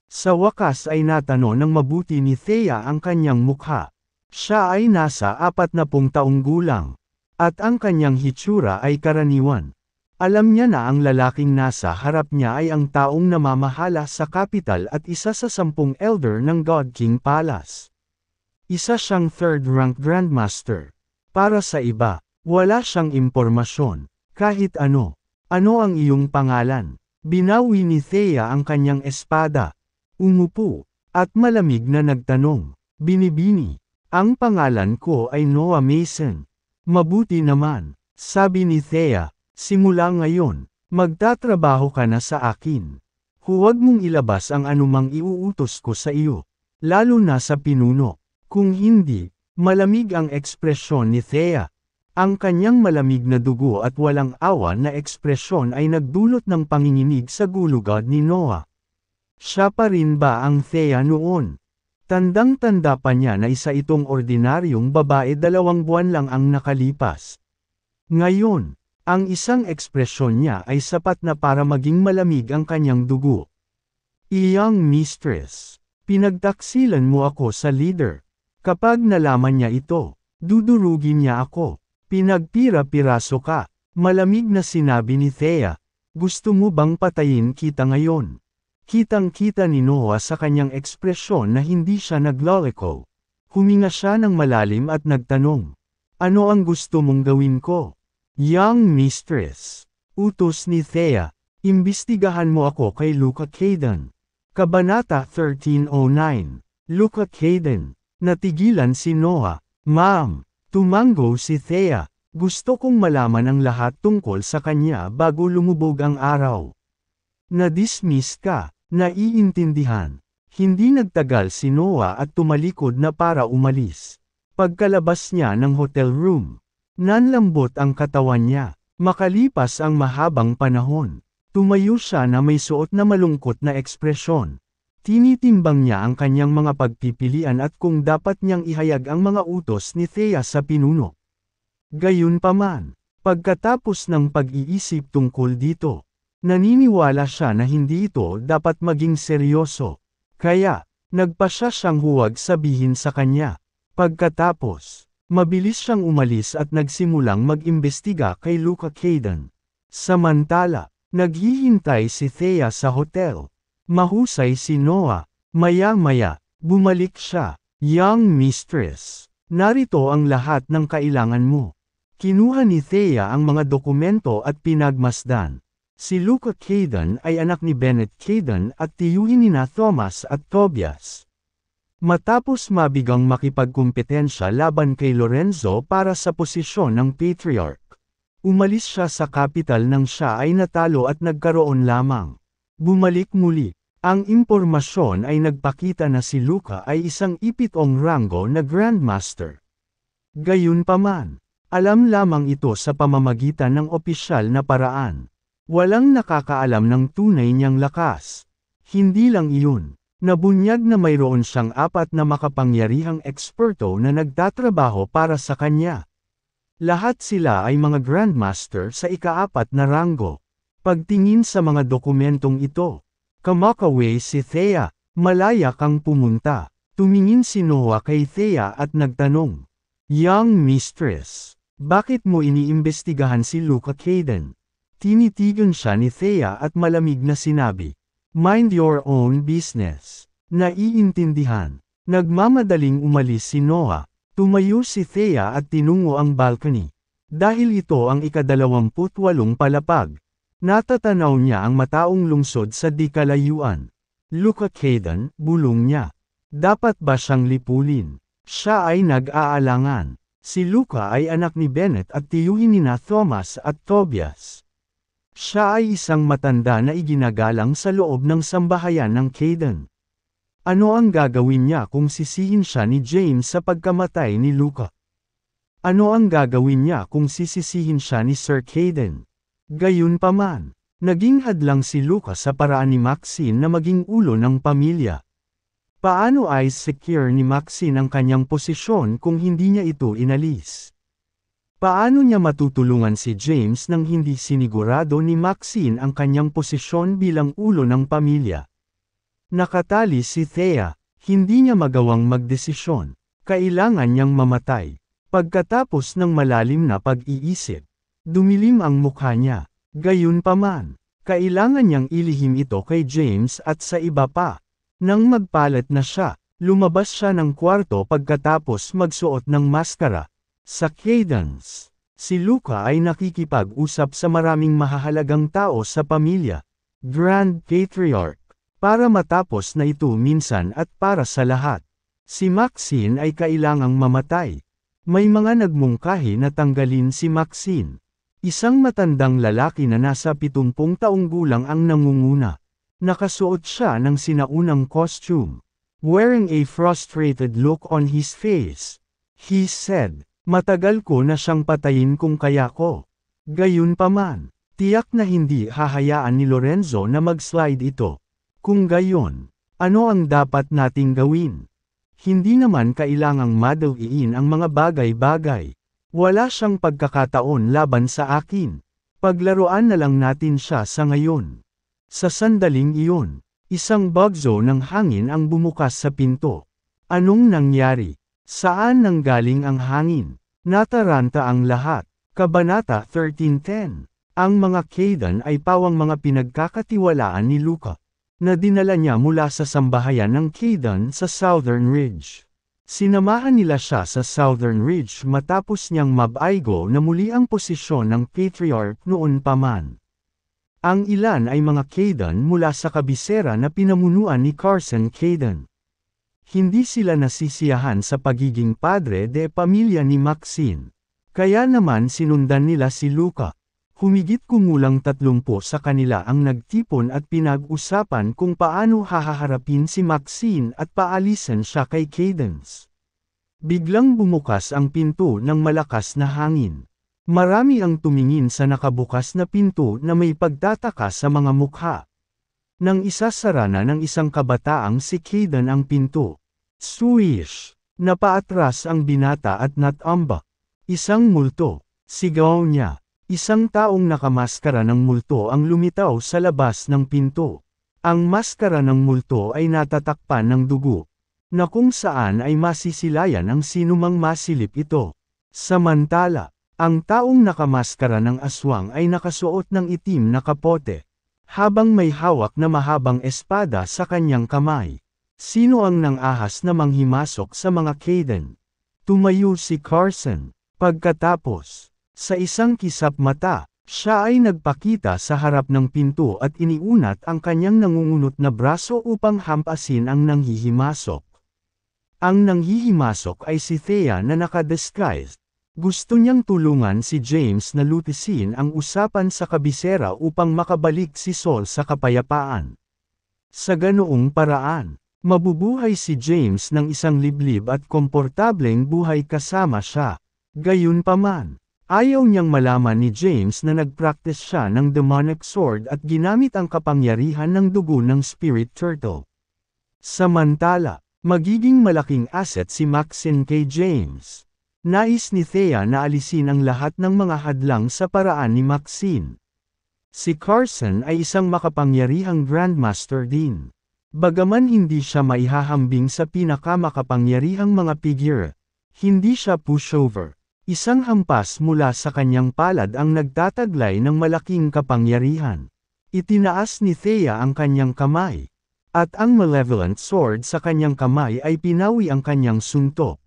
Sa wakas ay natano ng mabuti ni Thea ang kanyang mukha. Siya ay nasa 40 taong gulang. At ang kanyang hitsura ay karaniwan. Alam niya na ang lalaking nasa harap niya ay ang taong namamahala sa capital at isa sa 10 elder ng God King Palace. Isa siyang third-rank grandmaster. Para sa iba, wala siyang impormasyon. Kahit ano. Ano ang iyong pangalan? Binawi ni Thea ang kanyang espada. Umupo, at malamig na nagtanong. Binibini. Ang pangalan ko ay Noah Mason. Mabuti naman, sabi ni Thea. Simula ngayon, magtatrabaho ka na sa akin. Huwag mong ilabas ang anumang iuutos ko sa iyo, lalo na sa pinuno. Kung hindi, malamig ang ekspresyon ni Thea. Ang kanyang malamig na dugo at walang awa na ekspresyon ay nagdulot ng panginginig sa gulugod ni Noah. Siya pa rin ba ang Thea noon? Tandang-tanda pa niya na isa itong ordinaryong babae 2 buwan lang ang nakalipas. Ngayon, ang isang ekspresyon niya ay sapat na para maging malamig ang kanyang dugo. Iyang mistress, pinagtaksilan mo ako sa leader. Kapag nalaman niya ito, dudurugin niya ako. Pinagpira-piraso ka. Malamig na sinabi ni Thea. Gusto mo bang patayin kita ngayon? Kitang-kita ni Noah sa kanyang ekspresyon na hindi siya nagloloko. Huminga siya ng malalim at nagtanong. Ano ang gusto mong gawin ko? Young mistress, utos ni Thea, imbestigahan mo ako kay Luca Caden. Kabanata 1309, Luca Caden, natigilan si Noah. Ma'am, tumango si Thea, gusto kong malaman ang lahat tungkol sa kanya bago lumubog ang araw. Na-dismiss ka, naiintindihan. Hindi nagtagal si Noah at tumalikod na para umalis. Pagkalabas niya ng hotel room, nanlambot ang katawan niya. Makalipas ang mahabang panahon, tumayo siya na may suot na malungkot na ekspresyon. Tinitimbang niya ang kanyang mga pagpipilian at kung dapat niyang ihayag ang mga utos ni Thea sa pinuno. Gayunpaman, pagkatapos ng pag-iisip tungkol dito, naniniwala siya na hindi ito dapat maging seryoso. Kaya, nagpasya siyang huwag sabihin sa kanya. Pagkatapos, mabilis siyang umalis at nagsimulang mag-imbestiga kay Luca Caden. Samantala, naghihintay si Thea sa hotel. Mahusay si Noah. Maya-maya, bumalik siya. Young mistress, narito ang lahat ng kailangan mo. Kinuha ni Thea ang mga dokumento at pinagmasdan. Si Luca Caden ay anak ni Bennett Caden at tiyuhin nina Thomas at Tobias. Matapos mabigang makipagkumpetensya laban kay Lorenzo para sa posisyon ng patriarch, umalis siya sa kapital nang siya ay natalo at nagkaroon lamang. Bumalik muli. Ang impormasyon ay nagpakita na si Luca ay isang ipitong rango na Grandmaster. Gayunpaman, alam lamang ito sa pamamagitan ng opisyal na paraan. Walang nakakaalam ng tunay niyang lakas. Hindi lang iyon, nabunyag na mayroon siyang 4 na makapangyarihang eksperto na nagtatrabaho para sa kanya. Lahat sila ay mga Grandmaster sa ika-4 na rango. Pagtingin sa mga dokumentong ito, kamakaway si Thea, malaya kang pumunta. Tumingin si Noah kay Thea at nagtanong, Young mistress, bakit mo iniimbestigahan si Luca Caden? Tinitigan siya ni Thea at malamig na sinabi, Mind your own business. Naiintindihan. Nagmamadaling umalis si Noah. Tumayo si Thea at tinungo ang balcony. Dahil ito ang ika-28 palapag. Natatanaw niya ang mataong lungsod sa di kalayuan. Luca Caden, bulong niya. Dapat ba siyang lipulin? Siya ay nag-aalangan. Si Luca ay anak ni Bennett at tiyuhin nina Thomas at Tobias. Siya ay isang matanda na iginagalang sa loob ng sambahayan ng Caden. Ano ang gagawin niya kung sisihin siya ni James sa pagkamatay ni Luca? Ano ang gagawin niya kung sisisihin siya ni Sir Caden? Gayunpaman, naging hadlang si Luca sa paraan ni Maxine na maging ulo ng pamilya. Paano ay secure ni Maxine ang kanyang posisyon kung hindi niya ito inalis? Paano niya matutulungan si James nang hindi sinigurado ni Maxine ang kanyang posisyon bilang ulo ng pamilya? Nakatali si Thea, hindi niya magawang magdesisyon. Kailangan niyang mamatay. Pagkatapos ng malalim na pag-iisip, dumilim ang mukha niya. Gayunpaman, kailangan niyang ilihim ito kay James at sa iba pa. Nang magpalat na siya, lumabas siya ng kwarto pagkatapos magsuot ng maskara. Sa Cadence, si Luca ay nakikipag-usap sa maraming mahahalagang tao sa pamilya. Grand Patriarch, para matapos na ito minsan at para sa lahat. Si Maxine ay kailangang mamatay. May mga nagmungkahi na tanggalin si Maxine. Isang matandang lalaki na nasa 70 taong gulang ang nangunguna. Nakasuot siya ng sinaunang costume. Wearing a frustrated look on his face, he said, Matagal ko na siyang patayin kung kaya ko. Gayunpaman, tiyak na hindi hahayaan ni Lorenzo na mag-slide ito. Kung gayon, ano ang dapat nating gawin? Hindi naman kailangang madaliin ang mga bagay-bagay. Wala siyang pagkakataon laban sa akin. Paglaruan na lang natin siya sa ngayon. Sa sandaling iyon, isang bagzo ng hangin ang bumukas sa pinto. Anong nangyari? Saan nanggaling ang hangin? Nataranta ang lahat. Kabanata 13:10. Ang mga Caden ay pawang mga pinagkakatiwalaan ni Luca, na dinala niya mula sa sambahayan ng Caden sa Southern Ridge. Sinamahan nila siya sa Southern Ridge matapos niyang mabaigo na muli ang posisyon ng Patriarch noon pa man. Ang ilan ay mga Caden mula sa kabisera na pinamunuan ni Carson Caden. Hindi sila nasisiyahan sa pagiging padre de pamilya ni Maxine. Kaya naman sinundan nila si Luca. Humigit kumulang 30 sa kanila ang nagtipon at pinag-usapan kung paano hahaharapin si Maxine at paalisan siya kay Cadence. Biglang bumukas ang pinto ng malakas na hangin. Marami ang tumingin sa nakabukas na pinto na may pagtataka sa mga mukha. Nang isasara na ng isang kabataang si Kaden ang pinto. Swish! Napaatras ang binata at natambak. Isang multo. Sigaw niya. Isang taong nakamaskara ng multo ang lumitaw sa labas ng pinto. Ang maskara ng multo ay natatakpan ng dugo, na kung saan ay masisilayan ang sinumang masilip ito. Samantala, ang taong nakamaskara ng aswang ay nakasuot ng itim na kapote, habang may hawak na mahabang espada sa kanyang kamay. Sino ang nang-ahas na manghimasok sa mga Kaden? Tumayo si Carson. Pagkatapos, sa isang kisap mata, siya ay nagpakita sa harap ng pinto at iniunat ang kanyang nangungunot na braso upang hampasin ang nanghihimasok. Ang nanghihimasok ay si Thea na nakadisguised. Gusto niyang tulungan si James na lutisin ang usapan sa kabisera upang makabalik si Saul sa kapayapaan. Sa ganoong paraan, mabubuhay si James ng isang liblib at komportableng buhay kasama siya. Gayunpaman, ayaw niyang malaman ni James na nagpractice siya ng demonic sword at ginamit ang kapangyarihan ng dugo ng spirit turtle. Samantala, magiging malaking asset si Maxine kay James. Nais ni Thea na alisin ang lahat ng mga hadlang sa paraan ni Maxine. Si Carson ay isang makapangyarihang grandmaster din. Bagaman hindi siya maihahambing sa pinakamakapangyarihang mga figure, hindi siya pushover. Isang hampas mula sa kanyang palad ang nagtataglay ng malaking kapangyarihan. Itinaas ni Thea ang kanyang kamay, at ang malevolent sword sa kanyang kamay ay pinawi ang kanyang suntok.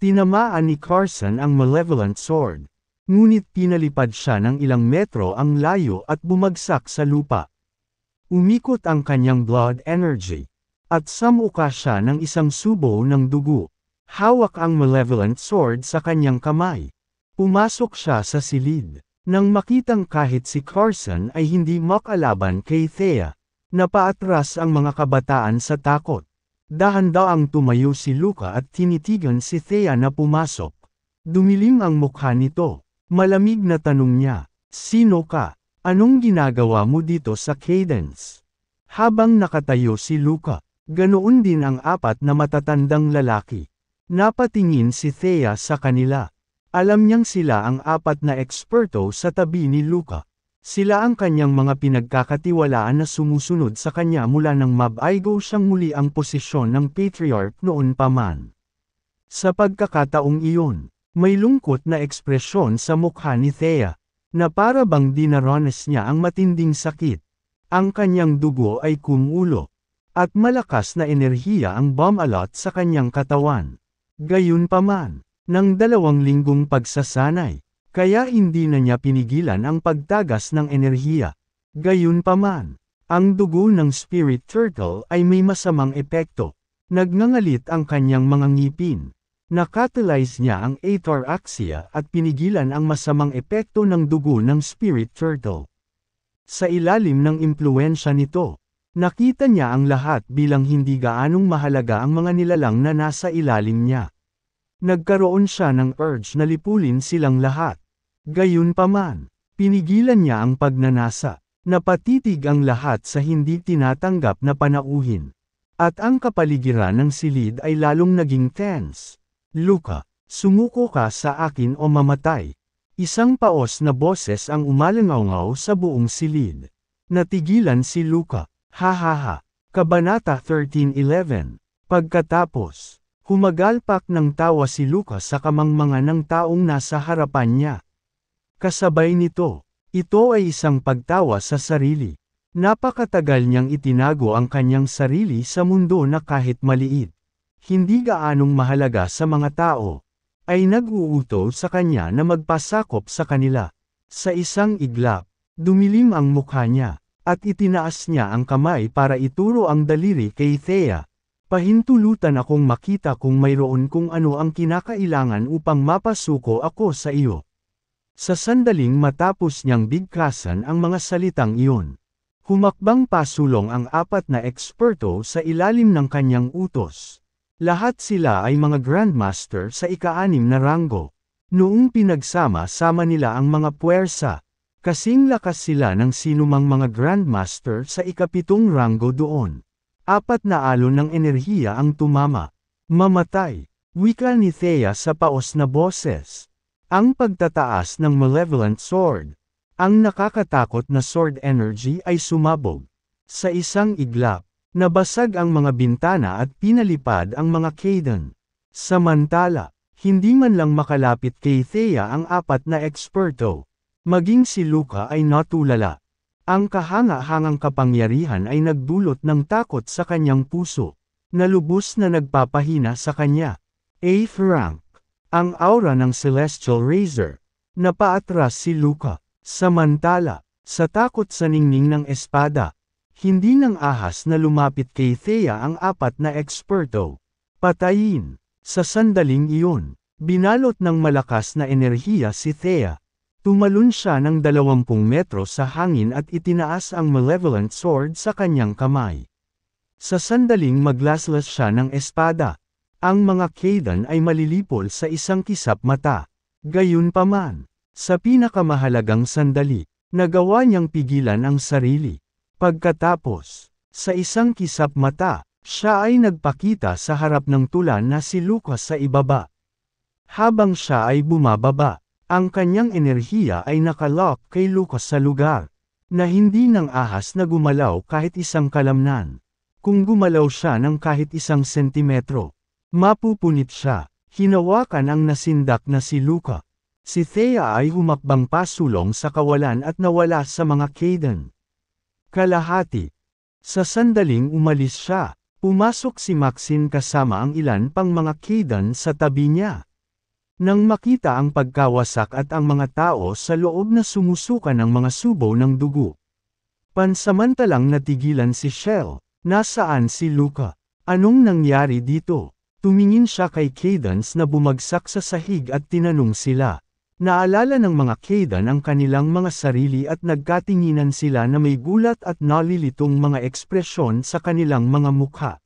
Tinamaan ni Carson ang malevolent sword, ngunit pinalipad siya ng ilang metro ang layo at bumagsak sa lupa. Umikot ang kanyang blood energy, at samuka siya ng isang subo ng dugo. Hawak ang malevolent sword sa kanyang kamay. Pumasok siya sa silid. Nang makitang kahit si Carson ay hindi makalaban kay Thea, napaatras ang mga kabataan sa takot. Dahan-daang tumayo si Luca at tinitigan si Thea na pumasok. Dumilim ang mukha nito. Malamig na tanong niya, "Sino ka? Anong ginagawa mo dito sa Cadence?" Habang nakatayo si Luca, ganoon din ang apat na matatandang lalaki. Napatingin si Thea sa kanila. Alam niyang sila ang apat na eksperto sa tabi ni Luca. Sila ang kanyang mga pinagkakatiwalaan na sumusunod sa kanya mula nang mabaigo siyang muli ang posisyon ng patriarch noon pa man. Sa pagkakataong iyon, may lungkot na ekspresyon sa mukha ni Thea, na para bang dinaranas niya ang matinding sakit. Ang kanyang dugo ay kumulo, at malakas na enerhiya ang bumalot sa kanyang katawan. Gayunpaman, ng 2 linggong pagsasanay, kaya hindi na niya pinigilan ang pagtagas ng enerhiya. Gayunpaman, ang dugo ng spirit turtle ay may masamang epekto. Nagngangalit ang kanyang mga ngipin. Nakatalyze niya ang ataraxia at pinigilan ang masamang epekto ng dugo ng spirit turtle. Sa ilalim ng impluwensya nito, nakita niya ang lahat bilang hindi gaanong mahalaga ang mga nilalang na nasa ilalim niya. Nagkaroon siya ng urge na lipulin silang lahat. Gayunpaman, pinigilan niya ang pagnanasa. Napatitig ang lahat sa hindi tinatanggap na panauhin. At ang kapaligiran ng silid ay lalong naging tense. "Luca, sumuko ka sa akin o mamatay." Isang paos na boses ang umalangaw sa buong silid. Natigilan si Luca. "Ha. Kabanata 13:11. Pagkatapos, humagalpak ng tawa si Luca sa kamangmangan ng taong nasa harapan niya. Kasabay nito, ito ay isang pagtawa sa sarili. Napakatagal niyang itinago ang kanyang sarili sa mundo na kahit maliit, hindi gaanong mahalaga sa mga tao, ay nag-uuto sa kanya na magpasakop sa kanila. Sa isang iglap, dumilim ang mukha niya, at itinaas niya ang kamay para ituro ang daliri kay Thea. "Pahintulutan akong makita kung mayroon kung ano ang kinakailangan upang mapasuko ako sa iyo." Sa sandaling matapos niyang bigkasan ang mga salitang iyon, humakbang pasulong ang apat na eksperto sa ilalim ng kanyang utos. Lahat sila ay mga grandmaster sa ika-6 na ranggo. Noong pinagsama-sama nila ang mga puwersa, Kasing lakas sila ng sinumang mga Grandmaster sa ikapitong ranggo doon. 4 na alon ng enerhiya ang tumama. Mamatay, wika ni Thea sa paos na boses. Ang pagtataas ng Malevolent Sword. Ang nakakatakot na sword energy ay sumabog. Sa isang iglap, nabasag ang mga bintana at pinalipad ang mga Kaidan. Samantala, hindi man lang makalapit kay Thea ang 4 na eksperto. Maging si Luca ay natulala. Ang kahanga-hangang kapangyarihan ay nagdulot ng takot sa kanyang puso, na lubos na nagpapahina sa kanya. 8th rank. Ang aura ng Celestial Razor. Napaatras si Luca. Samantala, sa takot sa ningning ng espada, hindi nang ahas na lumapit kay Thea ang 4 na eksperto. Patayin. Sa sandaling iyon, binalot ng malakas na enerhiya si Thea. Tumalon siya ng 20 metro sa hangin at itinaas ang Malevolent Sword sa kanyang kamay. Sa sandaling maglaslas siya ng espada. Ang mga Kaidan ay malilipol sa isang kisap mata. Gayunpaman, sa pinakamahalagang sandali, nagawa niyang pigilan ang sarili. Pagkatapos, sa isang kisap mata, siya ay nagpakita sa harap ng tulan na si Lucas sa ibaba. Habang siya ay bumababa, ang kanyang enerhiya ay nakalock kay Lucas sa lugar, na hindi nang ahas na gumalaw kahit isang kalamnan. Kung gumalaw siya ng kahit isang sentimetro, mapupunit siya. Hinawakan ang nasindak na si Luca. Si Thea ay humakbang pasulong sa kawalan at nawala sa mga Kaidan. Kalahati. Sa sandaling umalis siya, pumasok si Maxine kasama ang ilan pang mga Kaidan sa tabi niya. Nang makita ang pagkawasak at ang mga tao sa loob na sumusuka ng mga subo ng dugo. Pansamantalang natigilan si Shell. Nasaan si Luca? Anong nangyari dito? Tumingin siya kay Cadence na bumagsak sa sahig at tinanong sila. Naalala ng mga Kaidan ang kanilang mga sarili at nagkatinginan sila na may gulat at nalilitong mga ekspresyon sa kanilang mga mukha.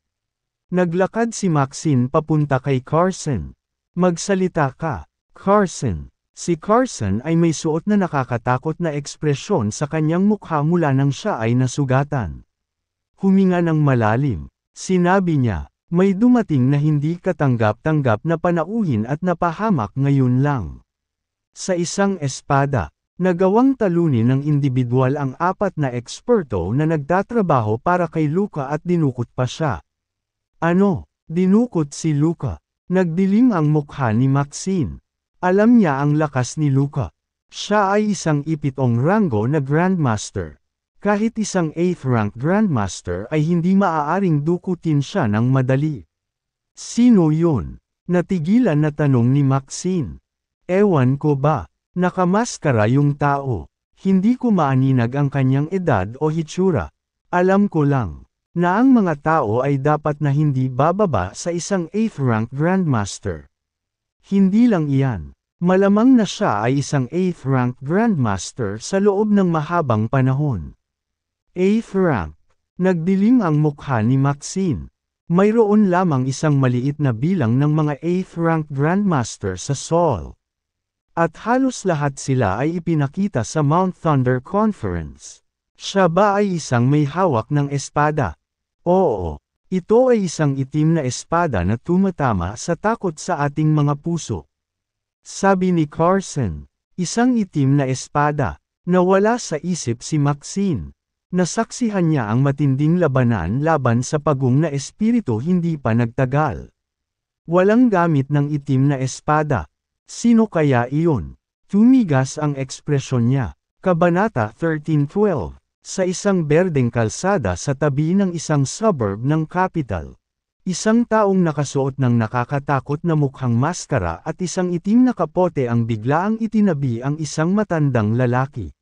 Naglakad si Maxine papunta kay Carson. Magsalita ka, Carson. Si Carson ay may suot na nakakatakot na ekspresyon sa kanyang mukha mula nang siya ay nasugatan. Huminga ng malalim. Sinabi niya, may dumating na hindi katanggap-tanggap na panauhin at napahamak ngayon lang. Sa isang espada, nagawang talunin ng individual ang 4 na eksperto na nagtatrabaho para kay Luca at dinukot pa siya. Ano? Dinukot si Luca. Nagdilim ang mukha ni Maxine. Alam niya ang lakas ni Luca. Siya ay isang ipitong ranggo na Grandmaster. Kahit isang 8th rank Grandmaster ay hindi maaaring dukutin siya ng madali. Sino yun? Natigilan na tanong ni Maxine. Ewan ko ba? Nakamaskara yung tao. Hindi ko maaninag ang kanyang edad o hitsura. Alam ko lang na ang mga tao ay dapat na hindi bababa sa isang 8th rank Grandmaster. Hindi lang iyan. Malamang na siya ay isang 8th rank Grandmaster sa loob ng mahabang panahon. 8th rank. Nagdilim ang mukha ni Maxine. Mayroon lamang isang maliit na bilang ng mga 8th rank Grandmaster sa Seoul. At halos lahat sila ay ipinakita sa Mount Thunder Conference. Siya ba ay isang may hawak ng espada? Oo, ito ay isang itim na espada na tumatama sa takot sa ating mga puso. Sabi ni Carson, isang itim na espada. Nawala sa isip si Maxine. Nasaksihan niya ang matinding labanan laban sa pagong na espiritu hindi pa nagtagal. Walang gamit ng itim na espada. Sino kaya iyon? Tumigas ang ekspresyon niya. Kabanata 13:12. Sa isang berdeng kalsada sa tabi ng isang suburb ng capital. Isang taong nakasuot ng nakakatakot na mukhang maskara at isang itim na kapote ang biglaang itinabi ang isang matandang lalaki.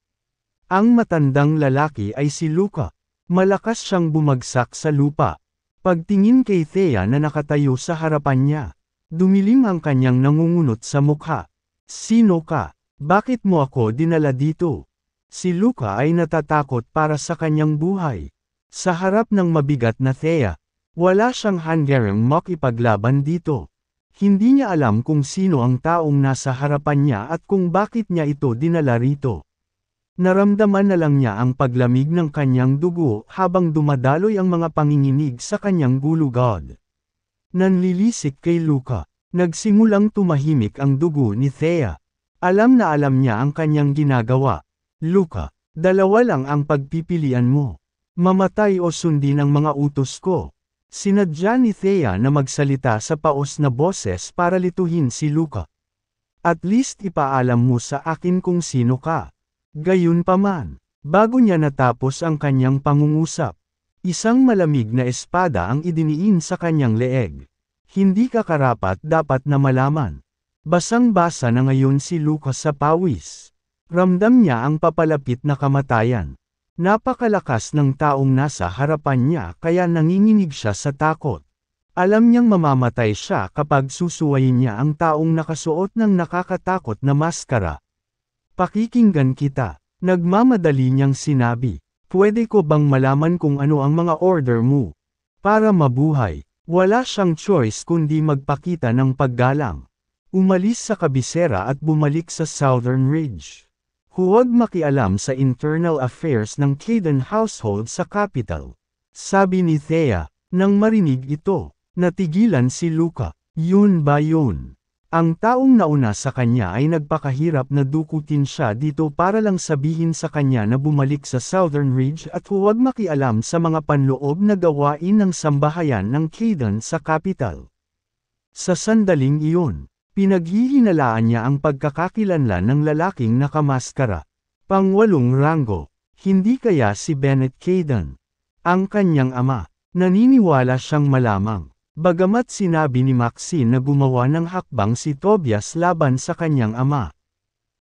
Ang matandang lalaki ay si Luca. Malakas siyang bumagsak sa lupa. Pagtingin kay Thea na nakatayo sa harapan niya, dumilim ang kanyang nangungunot sa mukha. Sino ka? Bakit mo ako dinala dito? Si Luca ay natatakot para sa kanyang buhay. Sa harap ng mabigat na Thea, wala siyang hanggarang makipaglaban dito. Hindi niya alam kung sino ang taong nasa harapan niya at kung bakit niya ito dinala rito. Naramdaman na lang niya ang paglamig ng kanyang dugo habang dumadaloy ang mga panginginig sa kanyang gulugod. Nanlilisik kay Luca. Nagsimulang tumahimik ang dugo ni Thea. Alam na alam niya ang kanyang ginagawa. Luca, dalawa lang ang pagpipilian mo. Mamatay o sundin ang mga utos ko. Sinadya ni Thea na magsalita sa paos na boses para lituhin si Luca. At least ipaalam mo sa akin kung sino ka. Gayunpaman, bago niya natapos ang kanyang pangungusap, isang malamig na espada ang idiniin sa kanyang leeg. Hindi ka karapat dapat na malaman. Basang-basa na ngayon si Luca sa pawis. Ramdam niya ang papalapit na kamatayan. Napakalakas ng taong nasa harapan niya kaya nanginginig siya sa takot. Alam niyang mamamatay siya kapag susuwayin niya ang taong nakasuot ng nakakatakot na maskara. Pakikinggan kita, nagmamadali niyang sinabi. Pwede ko bang malaman kung ano ang mga order mo? Para mabuhay, wala siyang choice kundi magpakita ng paggalang. Umalis sa kabisera at bumalik sa Southern Ridge. Huwag makialam sa internal affairs ng Caden household sa capital. Sabi ni Thea, nang marinig ito, natigilan si Luca. Yun ba yun? Ang taong nauna sa kanya ay nagpakahirap na dukutin siya dito para lang sabihin sa kanya na bumalik sa Southern Ridge at huwag makialam sa mga panloob na gawain ng sambahayan ng Caden sa capital. Sa sandaling iyon, pinaghihinalaan niya ang pagkakakilanlan ng lalaking nakamaskara. Pang-8 ranggo, hindi kaya si Bennett Caden, ang kanyang ama. Naniniwala siyang malamang. Bagamat sinabi ni Maxine na gumawa ng hakbang si Tobias laban sa kanyang ama.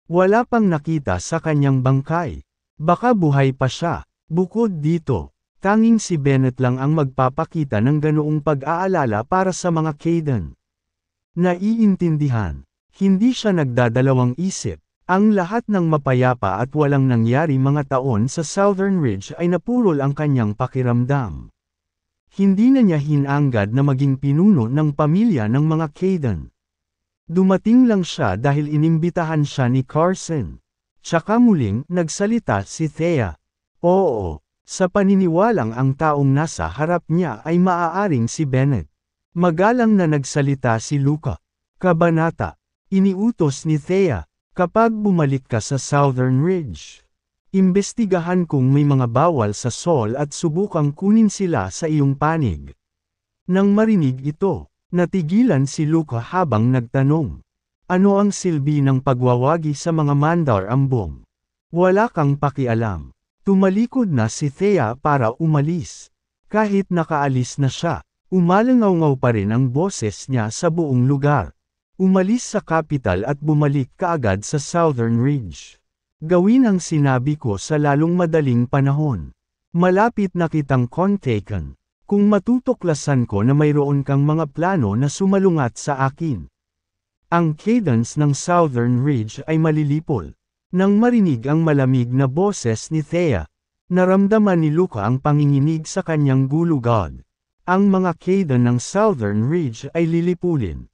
Wala pang nakita sa kanyang bangkay. Baka buhay pa siya. Bukod dito, tanging si Bennett lang ang magpapakita ng ganoong pag-aalala para sa mga Caden. Naiintindihan. Hindi siya nagdadalawang isip. Ang lahat ng mapayapa at walang nangyari mga taon sa Southern Ridge ay napurol ang kanyang pakiramdam. Hindi na niya hinanggad na maging pinuno ng pamilya ng mga Caden. Dumating lang siya dahil inimbitahan siya ni Carson. Tsaka muling nagsalita si Thea. Oo, sa paniniwalang ang taong nasa harap niya ay maaaring si Bennett. Magalang na nagsalita si Luca. Kabanata, iniutos ni Thea, kapag bumalik ka sa Southern Ridge, imbestigahan kung may mga bawal sa Sol at subukang kunin sila sa iyong panig. Nang marinig ito, natigilan si Luca habang nagtanong. Ano ang silbi ng pagwawagi sa mga mandar-ambong? Wala kang pakialam. Tumalikod na si Thea para umalis. Kahit nakaalis na siya, umalangaw-ngaw pa rin ang boses niya sa buong lugar. Umalis sa capital at bumalik kaagad sa Southern Ridge. Gawin ang sinabi ko sa lalong madaling panahon. Malapit na kitang kontaken. Kung matutuklasan ko na mayroon kang mga plano na sumalungat sa akin. Ang cadence ng Southern Ridge ay malilipol. Nang marinig ang malamig na boses ni Thea, naramdaman ni Luca ang panginginig sa kanyang gulugod. Ang mga Caden ng Southern Ridge ay lilipulin.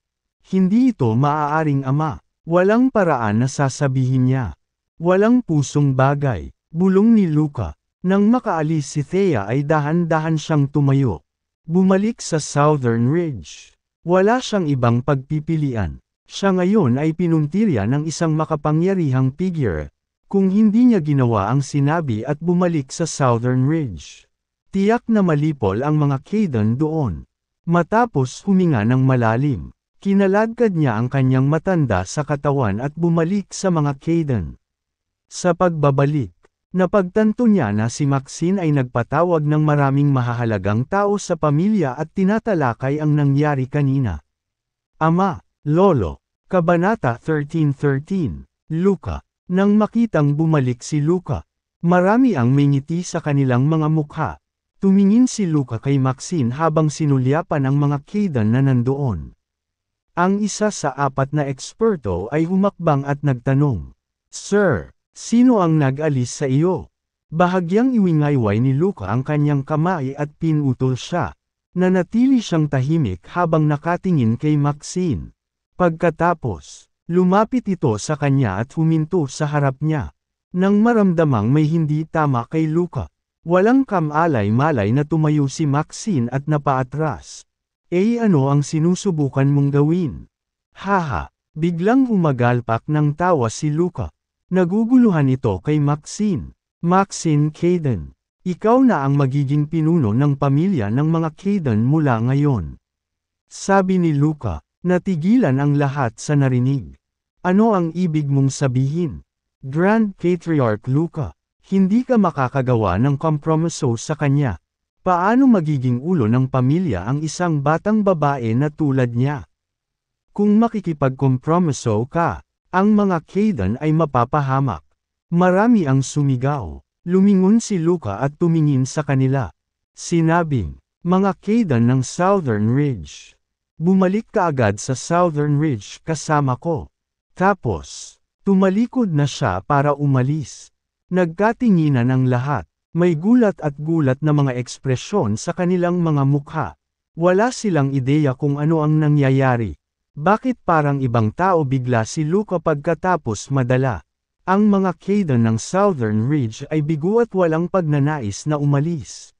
Hindi ito maaaring ama. Walang paraan na sasabihin niya. Walang pusong bagay, bulong ni Luca. Nang makaalis si Thea ay dahan-dahan siyang tumayo. Bumalik sa Southern Ridge. Wala siyang ibang pagpipilian. Siya ngayon ay pinuntirya ng isang makapangyarihang figure. Kung hindi niya ginawa ang sinabi at bumalik sa Southern Ridge, tiyak na malipol ang mga Caden doon. Matapos huminga ng malalim, kinaladkad niya ang kanyang matanda sa katawan at bumalik sa mga Caden. Sa pagbabalik, napagtanto niya na si Maxine ay nagpatawag ng maraming mahahalagang tao sa pamilya at tinatalakay ang nangyari kanina. Ama, Lolo, Kabanata 13:13, Luca. Nang makitang bumalik si Luca, marami ang may ngiti sa kanilang mga mukha. Tumingin si Luca kay Maxine habang sinulyapan ang mga Caden na nandoon. Ang isa sa 4 na eksperto ay humakbang at nagtanong, Sir, sino ang nag-alis sa iyo? Bahagyang iwingayway ni Luca ang kanyang kamay at pinutol siya. Nanatili siyang tahimik habang nakatingin kay Maxine. Pagkatapos, lumapit ito sa kanya at huminto sa harap niya. Nang maramdamang may hindi tama kay Luka, walang kamalay-malay na tumayo si Maxine at napaatras. Ano ang sinusubukan mong gawin? Haha, biglang humagalpak ng tawa si Luka. Naguguluhan ito kay Maxine. Maxine Kayden, ikaw na ang magiging pinuno ng pamilya ng mga Kayden mula ngayon. Sabi ni Luka, natigilan ang lahat sa narinig. Ano ang ibig mong sabihin? Grand Patriarch Luka, hindi ka makakagawa ng kompromiso sa kanya. Paano magiging ulo ng pamilya ang isang batang babae na tulad niya? Kung makikipagkompromiso ka, ang mga Kayden ay mapapahamak. Marami ang sumigaw. Lumingon si Luka at tumingin sa kanila. Sinabing, mga Kayden ng Southern Ridge. Bumalik ka agad sa Southern Ridge kasama ko. Tapos, tumalikod na siya para umalis. Nagkatinginan ang lahat. May gulat at gulat na mga ekspresyon sa kanilang mga mukha. Wala silang ideya kung ano ang nangyayari. Bakit parang ibang tao bigla si Luka pagkatapos madala? Ang mga Kayden ng Southern Ridge ay bigo at walang pagnanais na umalis.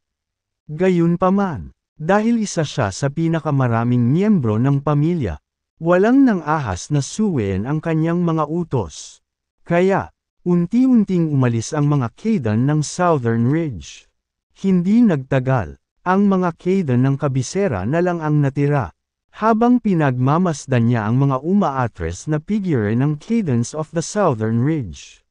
Gayunpaman, dahil isa siya sa pinakamaraming miyembro ng pamilya, walang nang ahas na suwiin ang kanyang mga utos. Kaya, unti-unting umalis ang mga Kayden ng Southern Ridge. Hindi nagtagal, ang mga Kayden ng kabisera na lang ang natira. Habang pinagmamasdan niya ang mga umaatres na figure ng Kaydens of the Southern Ridge.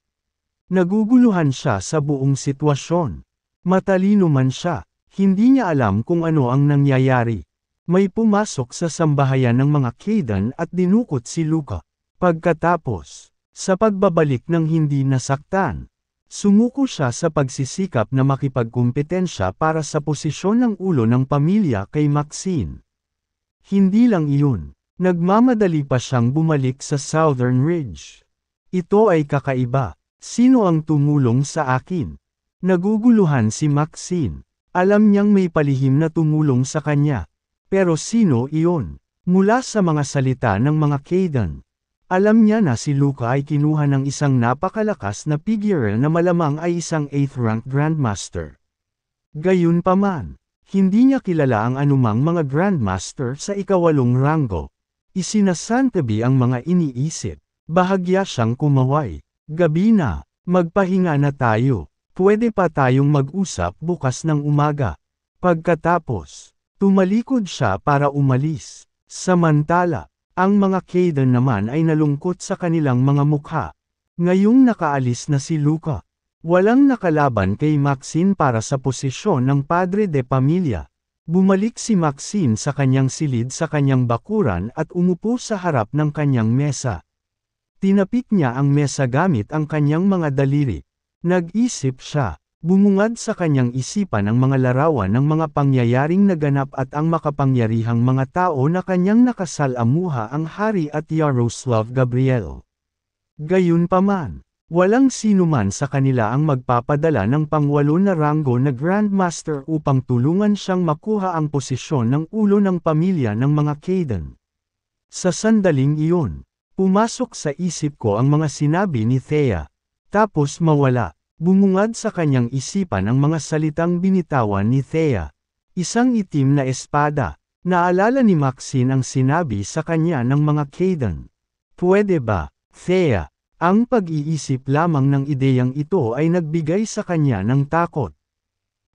Naguguluhan siya sa buong sitwasyon. Matalino man siya, hindi niya alam kung ano ang nangyayari. May pumasok sa sambahayan ng mga Kayden at dinukot si Luka. Pagkatapos, sa pagbabalik ng hindi nasaktan, sumuko siya sa pagsisikap na makipagkumpetensya para sa posisyon ng ulo ng pamilya kay Maxine. Hindi lang iyon, nagmamadali pa siyang bumalik sa Southern Ridge. Ito ay kakaiba. Sino ang tumulong sa akin? Naguguluhan si Maxine. Alam niyang may palihim na tumulong sa kanya. Pero sino iyon? Mula sa mga salita ng mga Kayden. Alam niya na si Luka ay kinuha ng isang napakalakas na figure na malamang ay isang 8th rank Grandmaster. Gayunpaman, hindi niya kilala ang anumang mga Grandmaster sa ika-8 ranggo. Isinasantabi ang mga iniisip. Bahagya siyang kumaway. Gabi na, magpahinga na tayo. Pwede pa tayong mag-usap bukas ng umaga. Pagkatapos, tumalikod siya para umalis. Samantala, ang mga Kayden naman ay nalungkot sa kanilang mga mukha. Ngayong nakaalis na si Luka. Walang nakalaban kay Maxine para sa posisyon ng padre de pamilya. Bumalik si Maxine sa kanyang silid sa kanyang bakuran at umupo sa harap ng kanyang mesa. Tinapik niya ang mesa gamit ang kanyang mga daliri. Nag-isip siya, bumungad sa kanyang isipan ang mga larawan ng mga pangyayaring naganap at ang makapangyarihang mga tao na kanyang nakasalamuha ang hari at Yaroslav Gabriel. Gayunpaman, walang sinuman sa kanila ang magpapadala ng pang-8 na ranggo na Grandmaster upang tulungan siyang makuha ang posisyon ng ulo ng pamilya ng mga Kayden. Sa sandaling iyon, pumasok sa isip ko ang mga sinabi ni Thea. Tapos mawala, bumungad sa kanyang isipan ang mga salitang binitawan ni Thea. Isang itim na espada. Naalala ni Maxine ang sinabi sa kanya ng mga Kayden. Pwede ba, Thea? Ang pag-iisip lamang ng ideyang ito ay nagbigay sa kanya ng takot.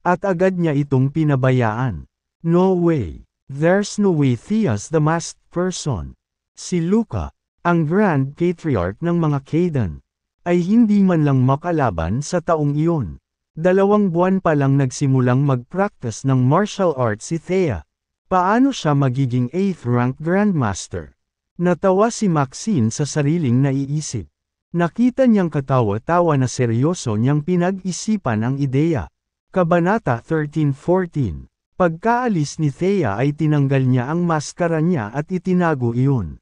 At agad niya itong pinabayaan. No way. There's no way Thea's the masked person. Si Luka, ang Grand Patriarch ng mga Kayden, ay hindi man lang makalaban sa taong iyon. 2 buwan pa lang nagsimulang mag-practice ng martial arts si Thea. Paano siya magiging 8th rank Grandmaster? Natawa si Maxine sa sariling naiisip. Nakita niyang katawa-tawa na seryoso niyang pinag-isipan ang ideya. Kabanata 13-14. Pagkaalis ni Thea ay tinanggal niya ang maskara niya at itinago iyon.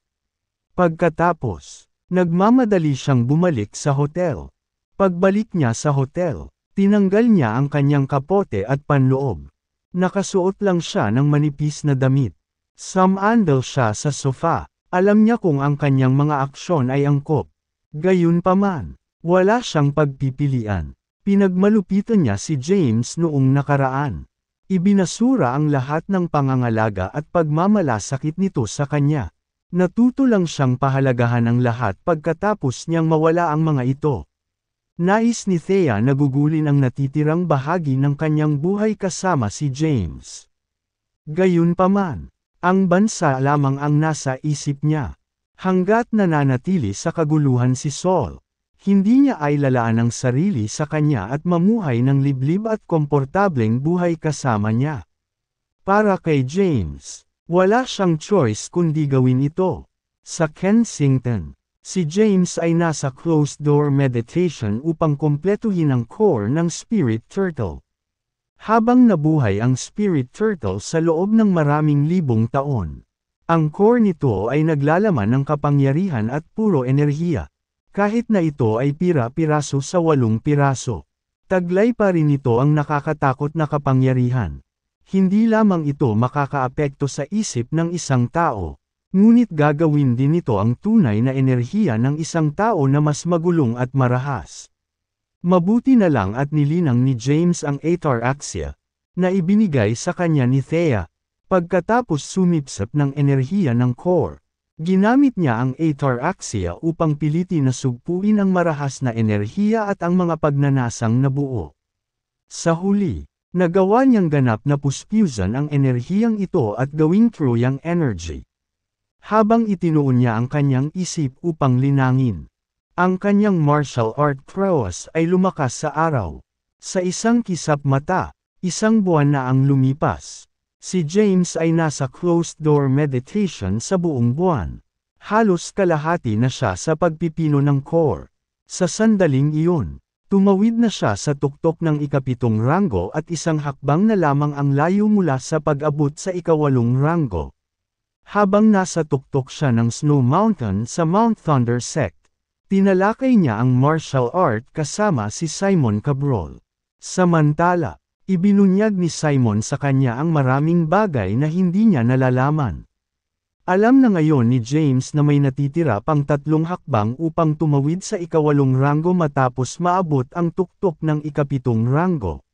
Pagkatapos, nagmamadali siyang bumalik sa hotel. Pagbalik niya sa hotel, tinanggal niya ang kanyang kapote at panloob. Nakasuot lang siya ng manipis na damit. Sumandal siya sa sofa. Alam niya kung ang kanyang mga aksyon ay angkop. Gayunpaman, Wala siyang pagpipilian. Pinagmalupitan niya si James noong nakaraan. Ibinasura ang lahat ng pangangalaga at pagmamalasakit nito sa kanya. Natuto lang siyang pahalagahan ang lahat pagkatapos niyang mawala ang mga ito. Nais ni Thea na gugulin ang natitirang bahagi ng kanyang buhay kasama si James. Gayunpaman, ang bansa lamang ang nasa isip niya. Hanggat nananatili sa kaguluhan si Saul, hindi niya ay lalaan ang sarili sa kanya at mamuhay ng liblib at komportableng buhay kasama niya. Para kay James, wala siyang choice kundi gawin ito. Sa Kensington, si James ay nasa closed-door meditation upang kumpletuhin ang core ng Spirit Turtle. Habang nabuhay ang Spirit Turtle sa loob ng maraming libong taon, ang core nito ay naglalaman ng kapangyarihan at puro enerhiya. Kahit na ito ay pira-piraso sa 8 piraso, taglay pa rin ito ang nakakatakot na kapangyarihan. Hindi lamang ito makakaapekto sa isip ng isang tao, ngunit gagawin din ito ang tunay na enerhiya ng isang tao na mas magulong at marahas. Mabuti na lang at nilinang ni James ang Ataraxia, na ibinigay sa kanya ni Thea, pagkatapos sumipsap ng enerhiya ng core. Ginamit niya ang Ataraxia upang pilitin na sugpuin ang marahas na enerhiya at ang mga pagnanasang nabuo. Sa huli, nagawa niyang ganap na puspyusan ang enerhiyang ito at gawing true yang energy. Habang itinuon niya ang kanyang isip upang linangin, ang kanyang martial art prowess ay lumakas sa araw. Sa isang kisap mata, isang buwan na ang lumipas. Si James ay nasa closed-door meditation sa buong buwan. Halos kalahati na siya sa pagpipino ng core. Sa sandaling iyon, tumawid na siya sa tuktok ng ika-7 ranggo at isang hakbang na lamang ang layo mula sa pag-abot sa ika-8 ranggo. Habang nasa tuktok siya ng Snow Mountain sa Mount Thunder Sect, tinalakay niya ang martial art kasama si Simon Cabral. Samantala, ibinunyag ni Simon sa kanya ang maraming bagay na hindi niya nalalaman. Alam na ngayon ni James na may natitira pang 3 hakbang upang tumawid sa ika-8 ranggo matapos maabot ang tuktok ng ika-7 ranggo.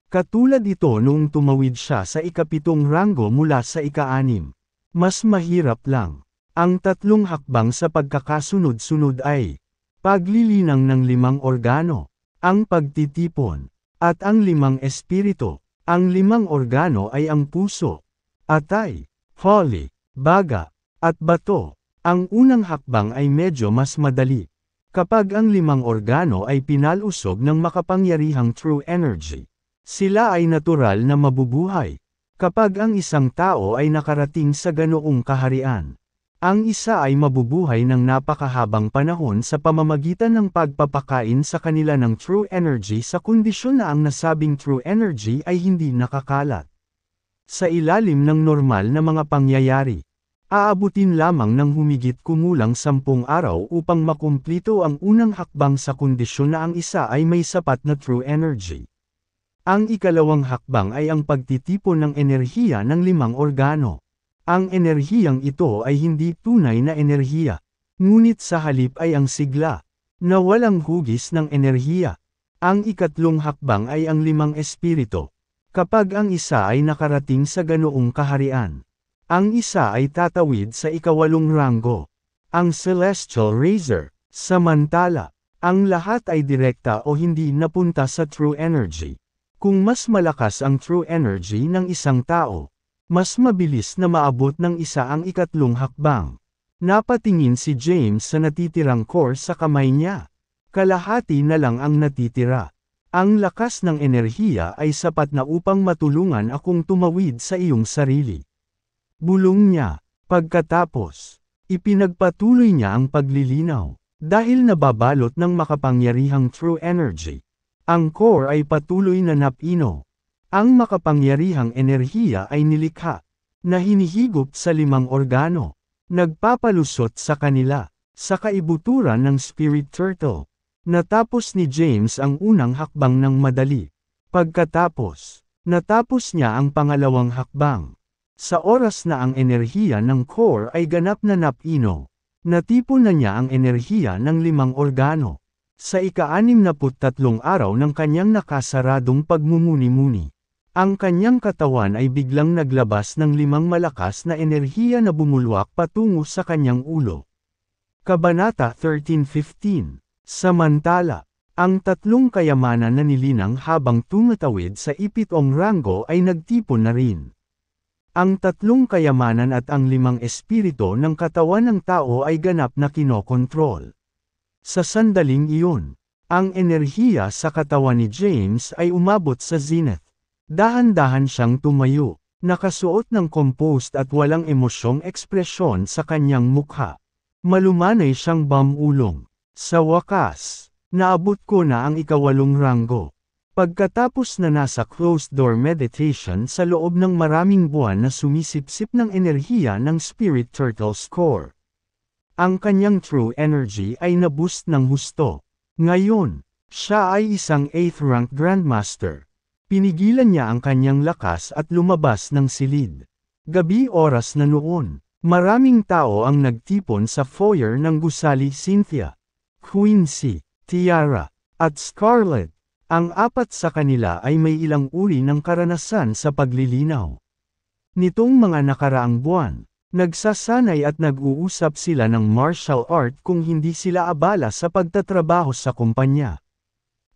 Katulad ito noong tumawid siya sa ika-7 ranggo mula sa ika-6. Mas mahirap lang. Ang 3 hakbang sa pagkakasunod-sunod ay paglilinang ng 5 organo, ang pagtitipon, at ang 5 espiritu. Ang 5 organo ay ang puso, atay, holi, baga, at bato. Ang unang hakbang ay medyo mas madali. Kapag ang 5 organo ay pinalusog ng makapangyarihang true energy, sila ay natural na mabubuhay. Kapag ang isang tao ay nakarating sa ganoong kaharian, ang isa ay mabubuhay ng napakahabang panahon sa pamamagitan ng pagpapakain sa kanila ng true energy sa kondisyon na ang nasabing true energy ay hindi nakakalat. Sa ilalim ng normal na mga pangyayari, aabutin lamang ng humigit kumulang 10 araw upang makumplito ang unang hakbang sa kondisyon na ang isa ay may sapat na true energy. Ang ikalawang hakbang ay ang pagtitipon ng enerhiya ng 5 organo. Ang enerhiyang ito ay hindi tunay na enerhiya, ngunit sa halip ay ang sigla, na walang hugis ng enerhiya. Ang ikatlong hakbang ay ang 5 espiritu. Kapag ang isa ay nakarating sa ganoong kaharian, ang isa ay tatawid sa ika-8 ranggo, ang Celestial Razor. Samantala, ang lahat ay direkta o hindi napunta sa true energy. Kung mas malakas ang true energy ng isang tao, mas mabilis na maabot ng isa ang ikatlong hakbang. Napatingin si James sa natitirang core sa kamay niya. Kalahati na lang ang natitira. Ang lakas ng enerhiya ay sapat na upang matulungan akong tumawid sa iyong sarili. Bulong niya. Pagkatapos, ipinagpatuloy niya ang paglilinaw. Dahil nababalot ng makapangyarihang true energy, ang core ay patuloy na napino. Ang makapangyarihang enerhiya ay nilikha, na hinihigop sa 5 organo, nagpapalusot sa kanila, sa kaibuturan ng Spirit Turtle. Natapos ni James ang unang hakbang ng madali. Pagkatapos, natapos niya ang pangalawang hakbang. Sa oras na ang enerhiya ng core ay ganap na napino, natipon na niya ang enerhiya ng 5 organo. Sa ika-63 araw ng kanyang nakasaradong pagmumuni-muni, ang kanyang katawan ay biglang naglabas ng 5 malakas na enerhiya na bumulwak patungo sa kanyang ulo. Kabanata 13:15. Samantala, ang 3 kayamanan na nilinang habang tumatawid sa ipitong ranggo ay nagtipon na rin. Ang 3 kayamanan at ang 5 espiritu ng katawan ng tao ay ganap na kinokontrol. Sa sandaling iyon, ang enerhiya sa katawan ni James ay umabot sa zenith. Dahan-dahan siyang tumayo, nakasuot ng composed at walang emosyong ekspresyon sa kanyang mukha. Malumanay siyang bamulong. Sa wakas, naabot ko na ang ika-8 ranggo. Pagkatapos na nasa closed-door meditation sa loob ng maraming buwan na sumisipsip ng enerhiya ng Spirit Turtle's core. Ang kanyang true energy ay naboost ng husto. Ngayon, siya ay isang 8th rank Grandmaster. Pinigilan niya ang kanyang lakas at lumabas ng silid. Gabi oras na noon. Maraming tao ang nagtipon sa foyer ng gusali Cynthia, Quincy, Tiara, at Scarlett. Ang 4 sa kanila ay may ilang uri ng karanasan sa paglilinaw. Nitong mga nakaraang buwan, nagsasanay at nag-uusap sila ng martial art kung hindi sila abala sa pagtatrabaho sa kumpanya.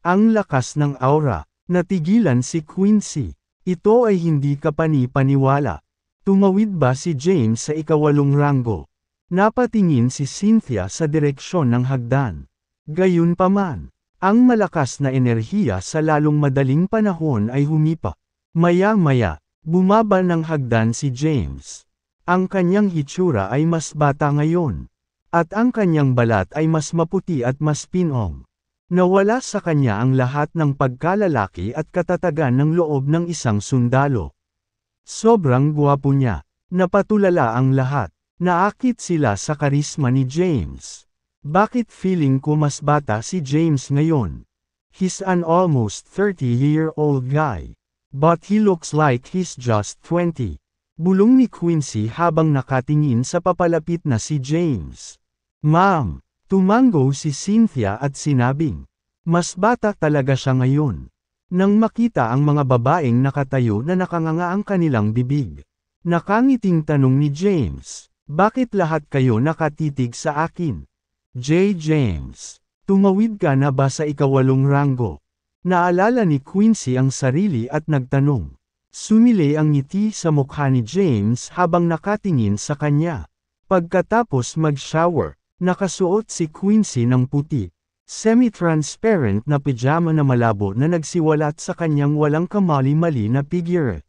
Ang lakas ng aura. Natigilan si Quincy. Ito ay hindi kapani-paniwala. Tumawid ba si James sa ika-8 ranggo? Napatingin si Cynthia sa direksyon ng hagdan. Gayunpaman, ang malakas na enerhiya sa lalong madaling panahon ay humipa. Maya-maya, bumaba ng hagdan si James. Ang kanyang hitsura ay mas bata ngayon. At ang kanyang balat ay mas maputi at mas pinong. Nawala sa kanya ang lahat ng pagkalalaki at katatagan ng loob ng isang sundalo. Sobrang gwapo niya. Napatulala ang lahat. Naakit sila sa karisma ni James. Bakit feeling ko mas bata si James ngayon? He's an almost 30-year-old guy. But he looks like he's just 20. Bulong ni Quincy habang nakatingin sa papalapit na si James. Ma'am! Tumango si Cynthia at sinabing, mas bata talaga siya ngayon. Nang makita ang mga babaeng nakatayo na nakanganga ang kanilang bibig. Nakangiting tanong ni James, bakit lahat kayo nakatitig sa akin? James, tumawid ka na ba sa ika-8 ranggo? Naalala ni Quincy ang sarili at nagtanong. Sumili ang ngiti sa mukha ni James habang nakatingin sa kanya. Pagkatapos mag-shower, nakasuot si Quincy ng puti, semi-transparent na pajama na malabo na nagsiwalat sa kanyang walang kamali-mali na figure.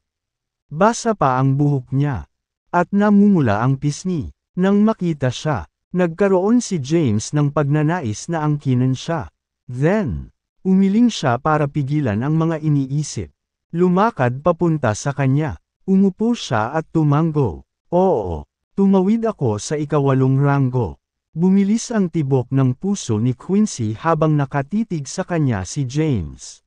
Basa pa ang buhok niya. At namumula ang pisngi. Nang makita siya, nagkaroon si James ng pagnanais na angkinan siya. Then, umiling siya para pigilan ang mga iniisip. Lumakad papunta sa kanya. Umupo siya at tumango. Oo, tumawid ako sa ika-8 ranggo. Bumilis ang tibok ng puso ni Quincy habang nakatitig sa kanya si James.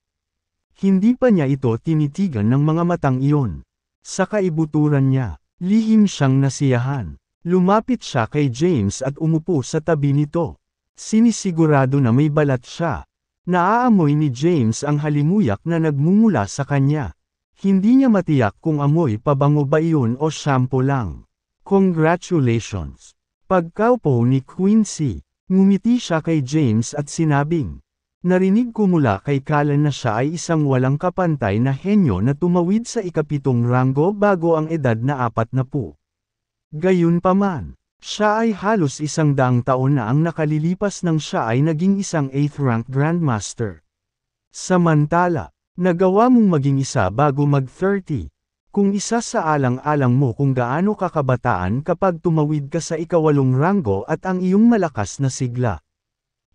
Hindi pa niya ito tinitigan ng mga matang iyon. Sa kaibuturan niya, lihim siyang nasiyahan. Lumapit siya kay James at umupo sa tabi nito. Sinisigurado na may balat siya. Naaamoy ni James ang halimuyak na nagmumula sa kanya. Hindi niya matiyak kung amoy pabango ba iyon o shampoo lang. Congratulations! Pagkaupo ni Quincy, ngumiti siya kay James at sinabing, narinig ko mula kay Callan na siya ay isang walang kapantay na henyo na tumawid sa ika-7 ranggo bago ang edad na 40. Gayunpaman, siya ay halos 100 taon na ang nakalilipas nang siya ay naging isang 8th rank Grandmaster. Samantala, nagawa mong maging isa bago mag-30. Kung isa sa alang-alang mo kung gaano kakabataan kapag tumawid ka sa ika-8 ranggo at ang iyong malakas na sigla.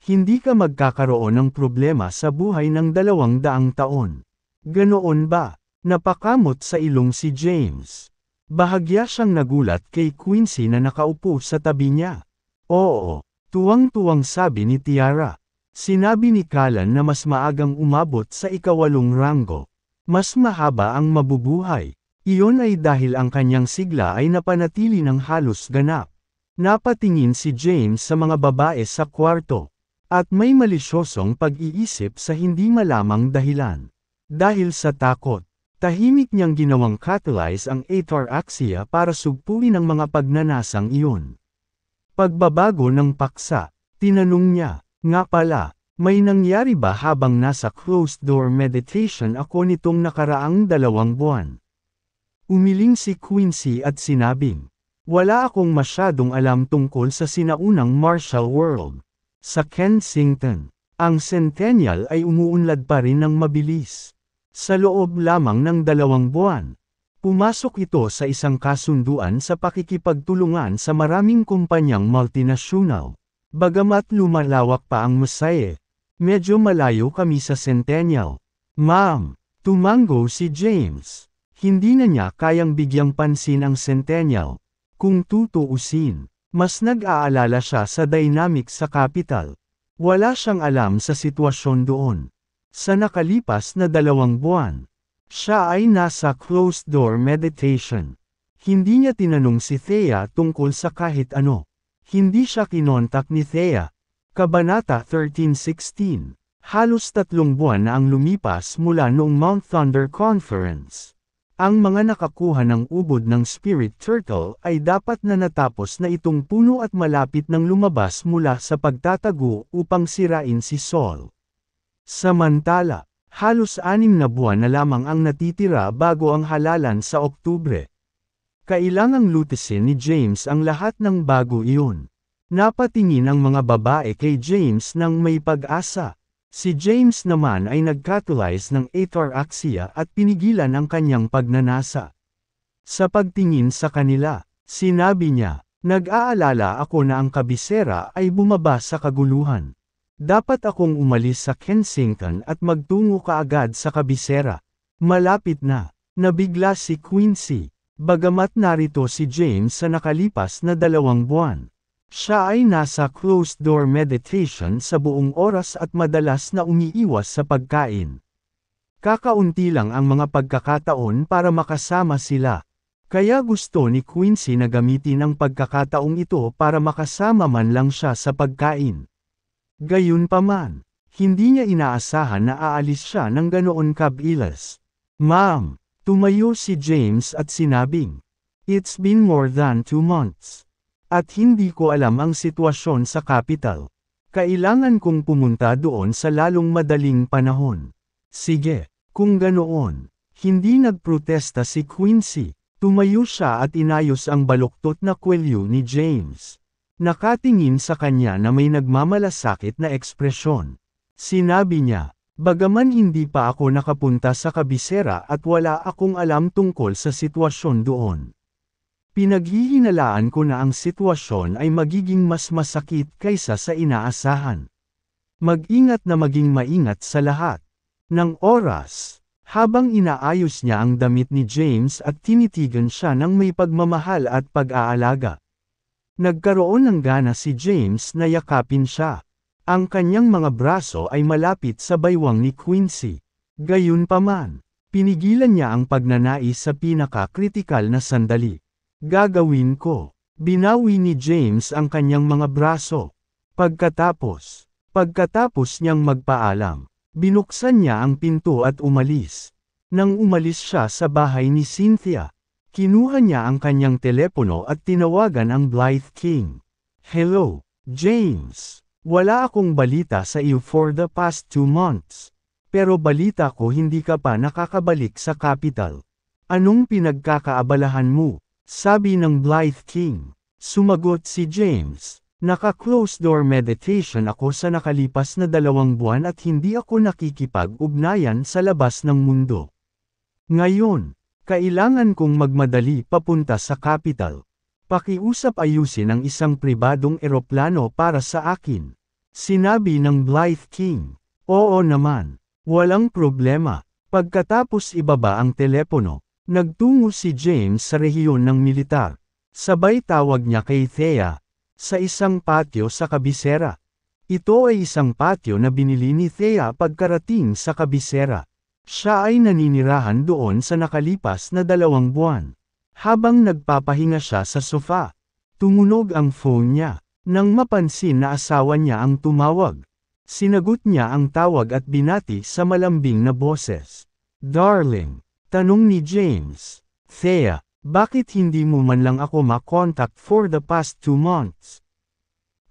Hindi ka magkakaroon ng problema sa buhay ng 200 taon. Ganoon ba? Napakamot sa ilong si James. Bahagya siyang nagulat kay Quincy na nakaupo sa tabi niya. Oo, tuwang-tuwang sabi ni Tiara. Sinabi ni Callan na mas maagang umabot sa ika-8 ranggo. Mas mahaba ang mabubuhay. Iyon ay dahil ang kanyang sigla ay napanatili ng halos ganap. Napatingin si James sa mga babae sa kwarto. At may malisyosong pag-iisip sa hindi malamang dahilan. Dahil sa takot, tahimik niyang ginawang catalyze ang ataraxia para sugpuin ang mga pagnanasang iyon. Pagbabago ng paksa, tinanong niya, nga pala, may nangyari ba habang nasa closed-door meditation ako nitong nakaraang 2 buwan? Umiling si Quincy at sinabing, wala akong masyadong alam tungkol sa sinaunang martial world. Sa Kensington, ang Centennial ay umuunlad pa rin ng mabilis. Sa loob lamang ng 2 buwan, pumasok ito sa isang kasunduan sa pakikipagtulungan sa maraming kumpanyang multinational. Bagamat lumalawak pa ang Masaye, medyo malayo kami sa Centennial. Ma'am, tumango si James. Hindi na niya kayang bigyang pansin ang Centennial. Kung tutuusin, mas nag-aalala siya sa dynamics sa capital. Wala siyang alam sa sitwasyon doon. Sa nakalipas na 2 buwan, siya ay nasa closed-door meditation. Hindi niya tinanong si Thea tungkol sa kahit ano. Hindi siya kinontak ni Thea. Kabanata 13:16. Halos 3 buwan na ang lumipas mula noong Mount Thunder Conference. Ang mga nakakuha ng ubod ng Spirit Turtle ay dapat na natapos na itong puno at malapit nang lumabas mula sa pagtatago upang sirain si Saul. Samantala, halos 6 na buwan na lamang ang natitira bago ang halalan sa Oktubre. Kailangang lutisin ni James ang lahat ng bago iyon. Napatingin ang mga babae kay James nang may pag-asa. Si James naman ay nag-catalyze ng ataraxia at pinigilan ang kanyang pagnanasa. Sa pagtingin sa kanila, sinabi niya, nag-aalala ako na ang kabisera ay bumaba sa kaguluhan. Dapat akong umalis sa Kensington at magtungo kaagad sa kabisera. Malapit na, nabigla si Quincy. Bagamat narito si James sa nakalipas na 2 buwan. Siya ay nasa closed-door meditation sa buong oras at madalas na umiiwas sa pagkain. Kakaunti lang ang mga pagkakataon para makasama sila. Kaya gusto ni Quincy na gamitin ang pagkakataong ito para makasama man lang siya sa pagkain. Gayunpaman, hindi niya inaasahan na aalis siya ng ganoon kabilis. Ma'am, tumayo si James at sinabing, it's been more than 2 months. At hindi ko alam ang sitwasyon sa capital. Kailangan kong pumunta doon sa lalong madaling panahon. Sige, kung ganoon. Hindi nagprotesta si Quincy. Tumayo siya at inayos ang baluktot na kwelyo ni James. Nakatingin sa kanya na may nagmamalasakit na ekspresyon. Sinabi niya, bagaman hindi pa ako nakapunta sa kabisera at wala akong alam tungkol sa sitwasyon doon. Pinaghihinalaan ko na ang sitwasyon ay magiging mas masakit kaysa sa inaasahan. Mag-ingat na maging maingat sa lahat ng oras. Habang inaayos niya ang damit ni James at tinitigan siya ng may pagmamahal at pag-aalaga. Nagkaroon ng gana si James na yakapin siya. Ang kanyang mga braso ay malapit sa baywang ni Quincy. Gayunpaman, pinigilan niya ang pagnanais sa pinaka-kritikal na sandali. Gagawin ko. Binawi ni James ang kanyang mga braso. Pagkatapos niyang magpaalam, binuksan niya ang pinto at umalis. Nang umalis siya sa bahay ni Cynthia, kinuha niya ang kanyang telepono at tinawagan ang Blythe King. Hello, James. Wala akong balita sa iyo for the past 2 months. Pero balita ko hindi ka pa nakakabalik sa capital. Anong pinagkakaabalahan mo? Sabi ng Blythe King. Sumagot si James. Naka-closed-door meditation ako sa nakalipas na 2 buwan at hindi ako nakikipag-ugnayan sa labas ng mundo. Ngayon, kailangan kong magmadali papunta sa capital. Pakiusap ayusin ang isang pribadong eroplano para sa akin. Sinabi ng Blythe King. Oo naman. Walang problema. Pagkatapos ibaba ang telepono, nagtungo si James sa rehiyon ng militar. Sabay tawag niya kay Thea. Sa isang patio sa kabisera. Ito ay isang patio na binili ni Thea pagkarating sa kabisera. Siya ay naninirahan doon sa nakalipas na 2 buwan. Habang nagpapahinga siya sa sofa, tumunog ang phone niya. Nang mapansin na asawa niya ang tumawag, Sinagot niya ang tawag at binati sa malambing na boses. Darling, tanong ni James. Thea, bakit hindi mo man lang ako makontak for the past 2 months?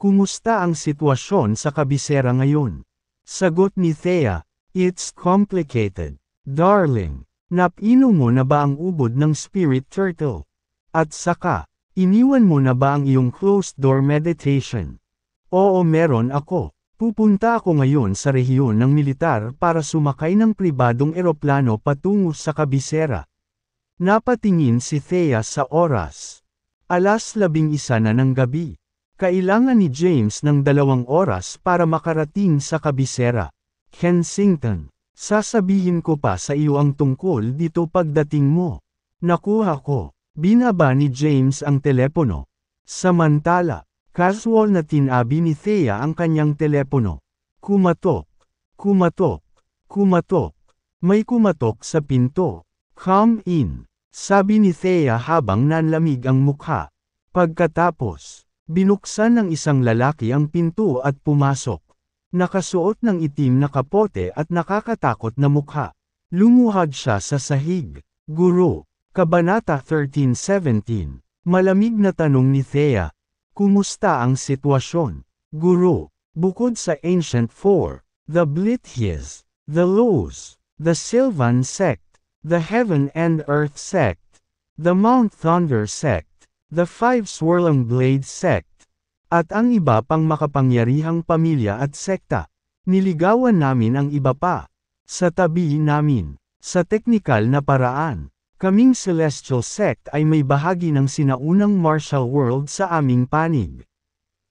Kumusta ang sitwasyon sa kabisera ngayon? Sagot ni Thea, it's complicated. Darling, napino mo na ba ang ubod ng spirit turtle? At saka, iniwan mo na ba ang iyong closed-door meditation? Oo, meron ako. Pupunta ako ngayon sa rehiyon ng militar para sumakay ng pribadong eroplano patungo sa kabisera. Napatingin si Thea sa oras. 11:00 na ng gabi. Kailangan ni James ng 2 oras para makarating sa kabisera. Kensington, sasabihin ko pa sa iyo ang tungkol dito pagdating mo. Nakuha ko. Binaba ni James ang telepono. Samantala, casual na tinabi ni Thea ang kanyang telepono. Kumatok. Kumatok. Kumatok. May kumatok sa pinto. Come in. Sabi ni Thea habang nanlamig ang mukha. Pagkatapos, binuksan ng isang lalaki ang pinto at pumasok. Nakasuot ng itim na kapote at nakakatakot na mukha. Lumuhad siya sa sahig. Guro. Kabanata 13:17. Malamig na tanong ni Thea. Kumusta ang sitwasyon? Guro, bukod sa Ancient Four, the Blithies, the Lows, the Sylvan Sect, the Heaven and Earth Sect, the Mount Thunder Sect, the Five Swirling Blades Sect, at ang iba pang makapangyarihang pamilya at sekta, niligawan namin ang iba pa. Sa tabi namin, sa teknikal na paraan, kaming Celestial Sect ay may bahagi ng sinaunang martial world sa aming panig.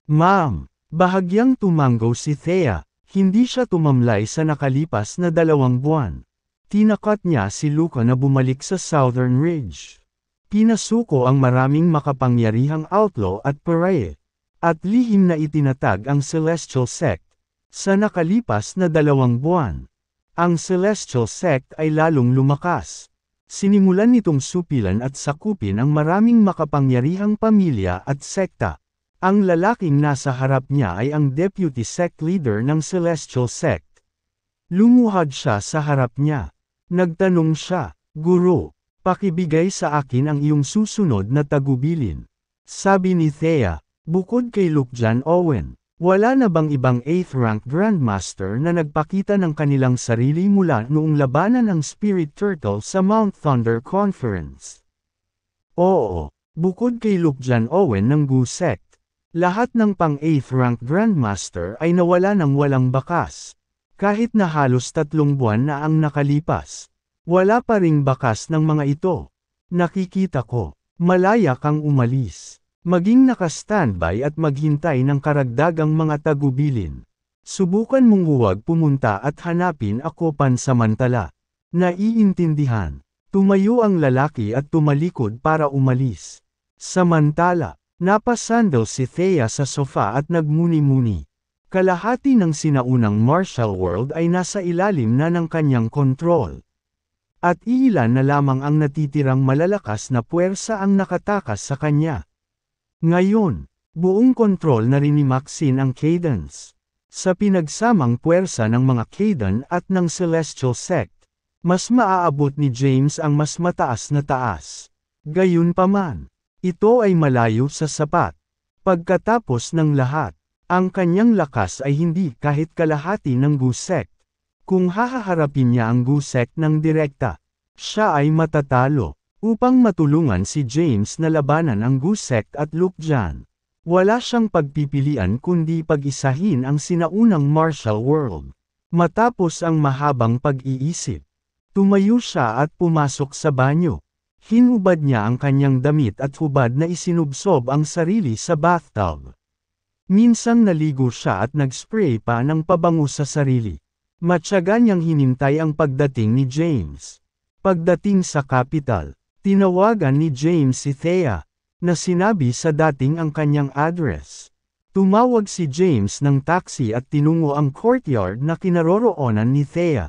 Ma'am, bahagyang tumango si Thea, hindi siya tumamlay sa nakalipas na 2 buwan. Tinakat niya si Luca na bumalik sa Southern Ridge. Pinasuko ang maraming makapangyarihang outlaw at pariah, at lihim na itinatag ang Celestial Sect. Sa nakalipas na 2 buwan, ang Celestial Sect ay lalong lumakas. Sinimulan nitong supilan at sakupin ang maraming makapangyarihang pamilya at sekta. Ang lalaking nasa harap niya ay ang deputy sect leader ng Celestial Sect. Lumuhad siya sa harap niya. Nagtanong siya, Guro, pakibigay sa akin ang iyong susunod na tagubilin. Sabi ni Thea, bukod kay Luke John Owen, wala na bang ibang 8th rank Grandmaster na nagpakita ng kanilang sarili mula noong labanan ng Spirit Turtle sa Mount Thunder Conference? Oo, bukod kay Luke John Owen ng Gu Sect, lahat ng pang 8th rank Grandmaster ay nawala ng walang bakas. Kahit na halos 3 buwan na ang nakalipas, wala pa ring bakas ng mga ito. Nakikita ko, malaya kang umalis. Maging naka-standby at maghintay ng karagdagang mga tagubilin. Subukan mong huwag pumunta at hanapin ako pansamantala. Naiintindihan. Tumayo ang lalaki at tumalikod para umalis. Samantala, napasandal si Thea sa sofa at nagmuni-muni. Kalahati ng sinaunang martial world ay nasa ilalim na ng kanyang kontrol. At iilan na lamang ang natitirang malalakas na puwersa ang nakatakas sa kanya. Ngayon, buong kontrol na rin ni Maxine ang Cadence. Sa pinagsamang puwersa ng mga Caden at ng Celestial Sect, mas maaabot ni James ang mas mataas na taas. Gayunpaman, ito ay malayo sa sapat. Pagkatapos ng lahat, ang kanyang lakas ay hindi kahit kalahati ng Gu Sect. Kung hahaharapin niya ang Gu Sect ng direkta, siya ay matatalo. Upang matulungan si James na labanan ang Gu Sect at Luke John, wala siyang pagpipilian kundi pag-isahin ang sinaunang martial world. Matapos ang mahabang pag-iisip, tumayo siya at pumasok sa banyo. Hinubad niya ang kanyang damit at hubad na isinubsob ang sarili sa bathtub. Minsang naligo siya at nag-spray pa ng pabango sa sarili. Matyaga niyang hinintay ang pagdating ni James. Pagdating sa capital, tinawagan ni James si Thea, na sinabi sa dating ang kanyang address. Tumawag si James ng taxi at tinungo ang courtyard na kinaroroonan ni Thea.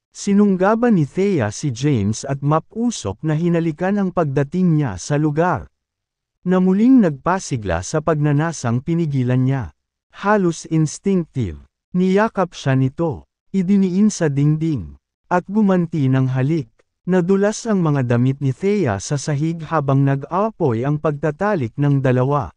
Sinunggaban ni Thea si James at mapusok na hinalikan ang pagdating niya sa lugar. Na muling nagpasigla sa pagnanasang pinigilan niya. Halos instinctive. Niyakap siya nito, idiniin sa dingding, at gumanti ng halik. Nadulas ang mga damit ni Thea sa sahig habang nag-aapoy ang pagtatalik ng dalawa.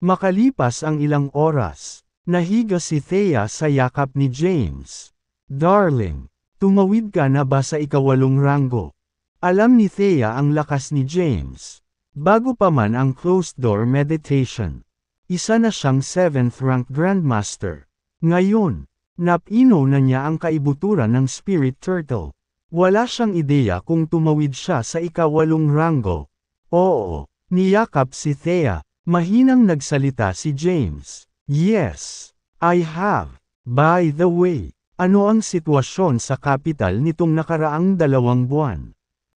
Makalipas ang ilang oras, nahiga si Thea sa yakap ni James. Darling, tumawid ka na ba sa ikawalong ranggo? Alam ni Thea ang lakas ni James. Bago pa man ang closed-door meditation, isa na siyang 7th rank Grandmaster. Ngayon, napino na niya ang kaibuturan ng Spirit Turtle. Wala siyang ideya kung tumawid siya sa ikawalong ranggo. Oo, niyakap si Thea. Mahinang nagsalita si James. Yes, I have. By the way, ano ang sitwasyon sa capital nitong nakaraang 2 buwan?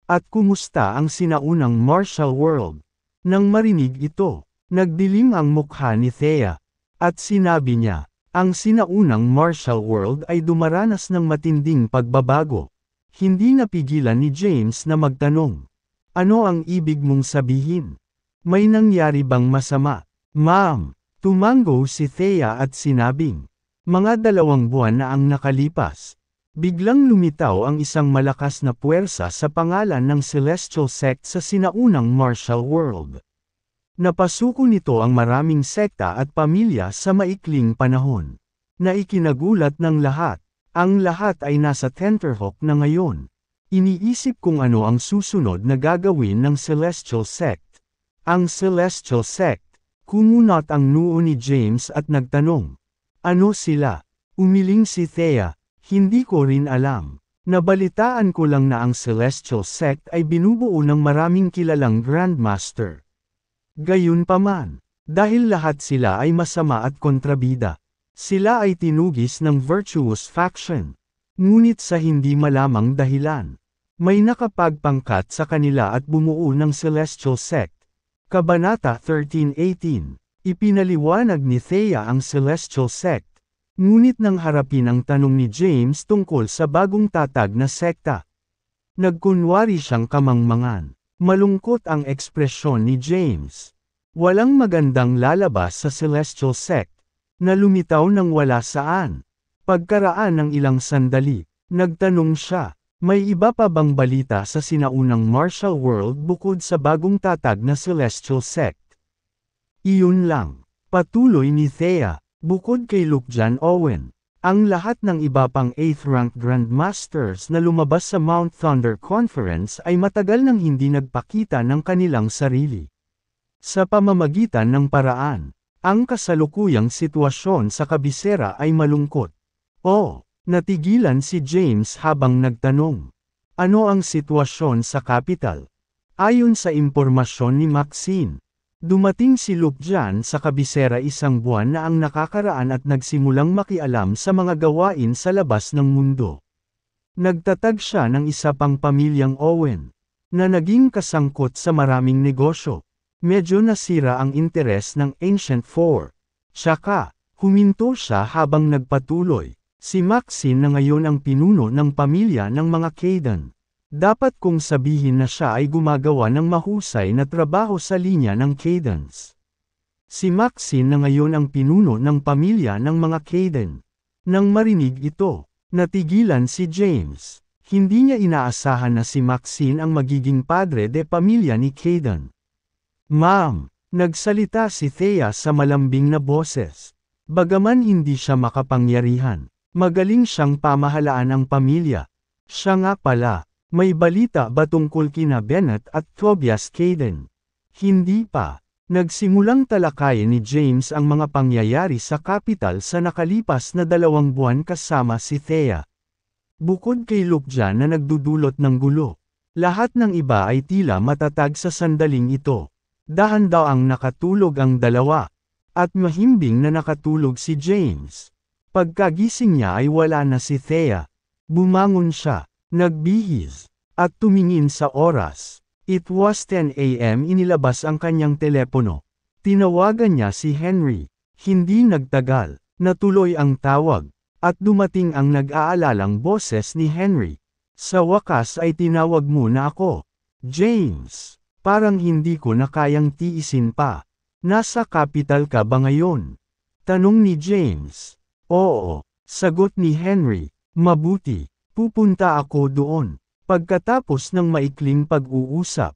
At kumusta ang sinaunang martial world? Nang marinig ito, nagdilim ang mukha ni Thea. At sinabi niya, ang sinaunang martial world ay dumaranas ng matinding pagbabago. Hindi napigilan ni James na magtanong. Ano ang ibig mong sabihin? May nangyari bang masama? Ma'am, tumango si Thea at sinabing, mga 2 buwan na ang nakalipas. Biglang lumitaw ang isang malakas na puwersa sa pangalan ng Celestial Sect sa sinaunang martial world. Napasuko nito ang maraming sekta at pamilya sa maikling panahon. Na ikinagulat ng lahat. Ang lahat ay nasa tenterhook na ngayon. Iniisip kung ano ang susunod na gagawin ng Celestial Sect. Ang Celestial Sect, kumunot ang noo ni James at nagtanong. Ano sila? Umiling si Thea, hindi ko rin alam. Nabalitaan ko lang na ang Celestial Sect ay binubuo ng maraming kilalang Grandmaster. Gayunpaman, dahil lahat sila ay masama at kontrabida. Sila ay tinugis ng virtuous faction. Ngunit sa hindi malamang dahilan, may nakapagpangkat sa kanila at bumuo ng Celestial Sect. Kabanata 13:18, ipinaliwanag ni Thea ang Celestial Sect. Ngunit nang harapin ang tanong ni James tungkol sa bagong tatag na sekta, nagkunwari siyang kamangmangan. Malungkot ang ekspresyon ni James. Walang magandang lalabas sa Celestial Sect. Na lumitaw nang wala saan. Pagkaraan ng ilang sandali, nagtanong siya, may iba pa bang balita sa sinaunang martial world bukod sa bagong tatag na Celestial Sect? Iyon lang. Patuloy ni Thea, bukod kay Lukjan Owen. Ang lahat ng iba pang 8th rank Grandmasters na lumabas sa Mount Thunder Conference ay matagal nang hindi nagpakita ng kanilang sarili. Sa pamamagitan ng paraan, ang kasalukuyang sitwasyon sa kabisera ay malungkot. Natigilan si James habang nagtanong. Ano ang sitwasyon sa capital? Ayon sa impormasyon ni Maxine, dumating si Lukjan sa kabisera 1 buwan na ang nakakaraan at nagsimulang makialam sa mga gawain sa labas ng mundo. Nagtatag siya ng isa pang pamilyang Owen, na naging kasangkot sa maraming negosyo. Medyo nasira ang interes ng Ancient Four. Tsaka, huminto siya habang nagpatuloy. Si Maxine na ngayon ang pinuno ng pamilya ng mga Kayden. Dapat kong sabihin na siya ay gumagawa ng mahusay na trabaho sa linya ng Kaydens. Si Maxine na ngayon ang pinuno ng pamilya ng mga Kayden. Nang marinig ito, natigilan si James. Hindi niya inaasahan na si Maxine ang magiging padre de pamilya ni Kayden. Ma'am, nagsalita si Thea sa malambing na boses. Bagaman hindi siya makapangyarihan, magaling siyang pamahalaan ang pamilya. Siya nga pala, may balita ba tungkol kina Bennett at Tobias Kayden? Hindi pa. Nagsimulang talakayin ni James ang mga pangyayari sa capital sa nakalipas na 2 buwan kasama si Thea. Bukod kay Lukjan na nagdudulot ng gulo, lahat ng iba ay tila matatag sa sandaling ito. Dahan-daang nakatulog ang dalawa, at mahimbing na nakatulog si James. Pagkagising niya ay wala na si Thea. Bumangon siya, nagbihis, at tumingin sa oras. It was 10 a.m. Inilabas ang kanyang telepono. Tinawagan niya si Henry. Hindi nagtagal, natuloy ang tawag, at dumating ang nag-aalalang boses ni Henry. Sa wakas ay tinawag mo na ako. James, parang hindi ko na kayang tiisin pa. Nasa capital ka ba ngayon? Tanong ni James. Oo, Sagot ni Henry, mabuti, pupunta ako doon. Pagkatapos ng maikling pag-uusap,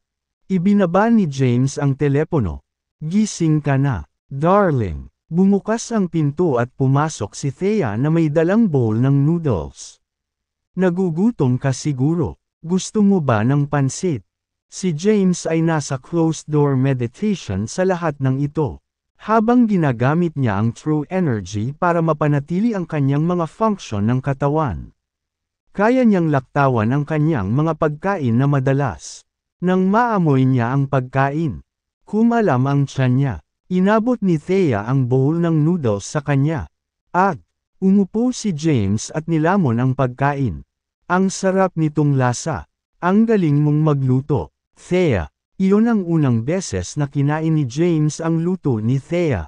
ibinaba ni James ang telepono. Gising ka na, darling. Bumukas ang pinto at pumasok si Thea na may dalang bowl ng noodles. Nagugutom ka siguro. Gusto mo ba ng pansit? Si James ay nasa closed-door meditation sa lahat ng ito, habang ginagamit niya ang true energy para mapanatili ang kanyang mga function ng katawan. Kaya niyang laktawan ang kanyang mga pagkain na madalas. Nang maamoy niya ang pagkain, kumalam ang tiyan niya. Inabot ni Thea ang bowl ng noodles sa kanya. At, umupo si James at nilamon ang pagkain. Ang sarap nitong lasa. Ang galing mong magluto, Thea. Iyon ang unang beses na kinain ni James ang luto ni Thea.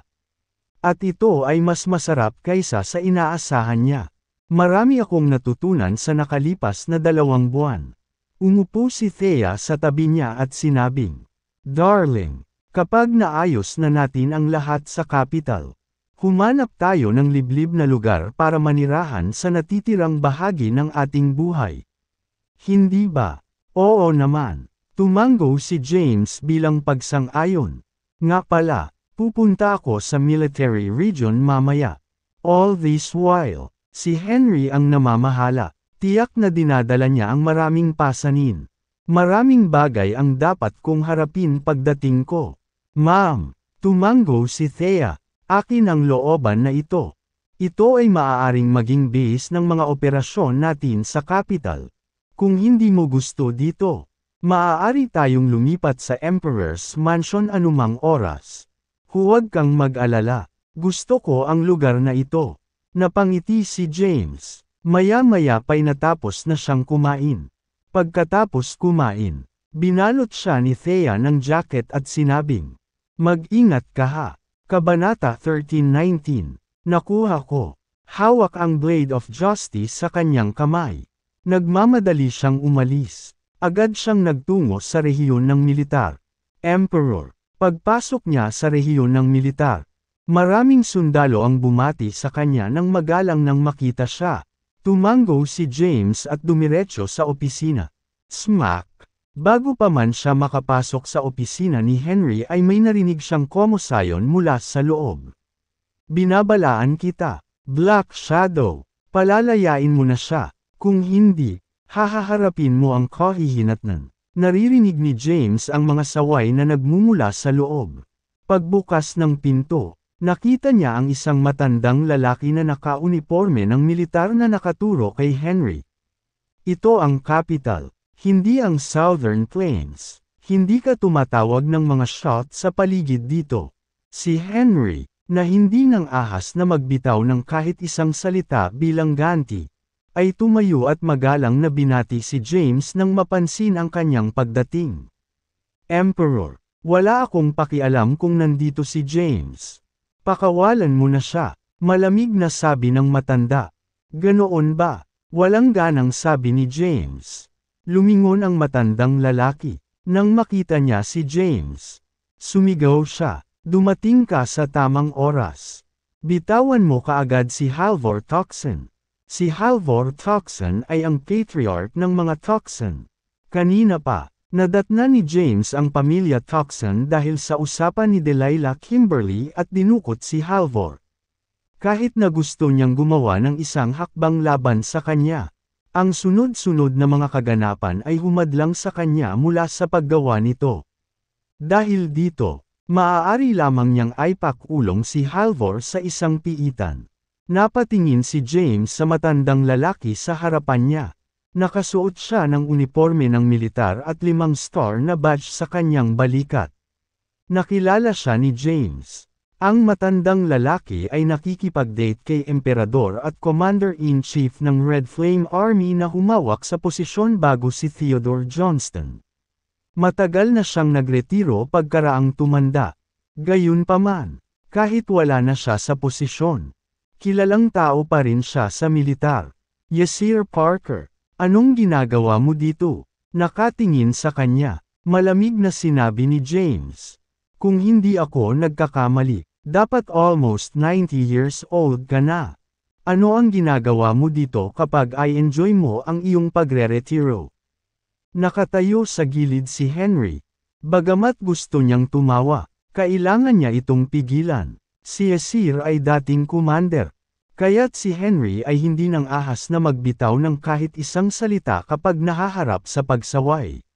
At ito ay mas masarap kaysa sa inaasahan niya. Marami akong natutunan sa nakalipas na 2 buwan. Umupo si Thea sa tabi niya at sinabing, Darling, kapag naayos na natin ang lahat sa capital, humanap tayo ng liblib na lugar para manirahan sa natitirang bahagi ng ating buhay. Hindi ba? Oo naman. Tumango si James bilang pagsang-ayon. Nga pala, pupunta ako sa military region mamaya. All this while, si Henry ang namamahala. Tiyak na dinadala niya ang maraming pasanin. Maraming bagay ang dapat kong harapin pagdating ko. Ma'am, tumango si Thea, akin ang looban na ito. Ito ay maaaring maging base ng mga operasyon natin sa capital. Kung hindi mo gusto dito, maaari tayong lumipat sa Emperor's Mansion anumang oras. Huwag kang mag-alala, gusto ko ang lugar na ito. Napangiti si James. Maya-maya pa'y natapos na siyang kumain. Pagkatapos kumain, binalot siya ni Thea ng jacket at sinabing, Mag-ingat ka ha. Kabanata 13:19. Nakuha ko. Hawak ang Blade of Justice sa kanyang kamay. Nagmamadali siyang umalis. Agad siyang nagtungo sa rehiyon ng militar. Emperor. Pagpasok niya sa rehiyon ng militar, maraming sundalo ang bumati sa kanya nang magalang nang makita siya. Tumango si James at dumiretso sa opisina. Smack! Bago pa man siya makapasok sa opisina ni Henry ay may narinig siyang komosayon mula sa loob. Binabalaan kita, Black Shadow. Palalayain mo na siya. Kung hindi, hahaharapin mo ang kahihinatnan. Naririnig ni James ang mga saway na nagmumula sa loob. Pagbukas ng pinto, nakita niya ang isang matandang lalaki na nakauniporme ng militar na nakaturo kay Henry. Ito ang capital. Hindi ang Southern Plains. Hindi ka tumatawag ng mga shot sa paligid dito. Si Henry, na hindi nang ahas na magbitaw ng kahit isang salita bilang ganti, ay tumayo at magalang na binati si James nang mapansin ang kanyang pagdating. Emperor, wala akong pakialam kung nandito si James. Pakawalan mo na siya, malamig na sabi ng matanda. Ganoon ba? Walang ganang sabi ni James. Lumingon ang matandang lalaki. Nang makita niya si James, sumigaw siya, dumating ka sa tamang oras. Bitawan mo kaagad si Halvor Tocsin. Si Halvor Tocsin ay ang patriarch ng mga Tocsin. Kanina pa, nadatna ni James ang pamilya Tocsin dahil sa usapan ni Delilah Kimberly at dinukot si Halvor. Kahit na gusto niyang gumawa ng isang hakbang laban sa kanya, ang sunod-sunod na mga kaganapan ay humadlang sa kanya mula sa paggawa nito. Dahil dito, maaari lamang niyang aipakulong si Halvor sa isang piitan. Napatingin si James sa matandang lalaki sa harapan niya. Nakasuot siya ng uniporme ng militar at 5 star na badge sa kanyang balikat. Nakilala siya ni James. Ang matandang lalaki ay nakikipag-date kay Emperador at Commander-in-Chief ng Red Flame Army na humawak sa posisyon bago si Theodore Johnston. Matagal na siyang nagretiro pagkaraang tumanda. Gayunpaman, kahit wala na siya sa posisyon, kilalang tao pa rin siya sa militar. Yasir Parker, anong ginagawa mo dito? Nakatingin sa kanya, malamig na sinabi ni James. Kung hindi ako nagkakamali, dapat almost 90 years old ka na. Ano ang ginagawa mo dito kapag i-enjoy mo ang iyong pagre-retiro? Nakatayo sa gilid si Henry. Bagamat gusto niyang tumawa, kailangan niya itong pigilan. Si Yasir ay dating commander. Kaya't si Henry ay hindi nang ahas na magbitaw ng kahit isang salita kapag nahaharap sa pagsaway.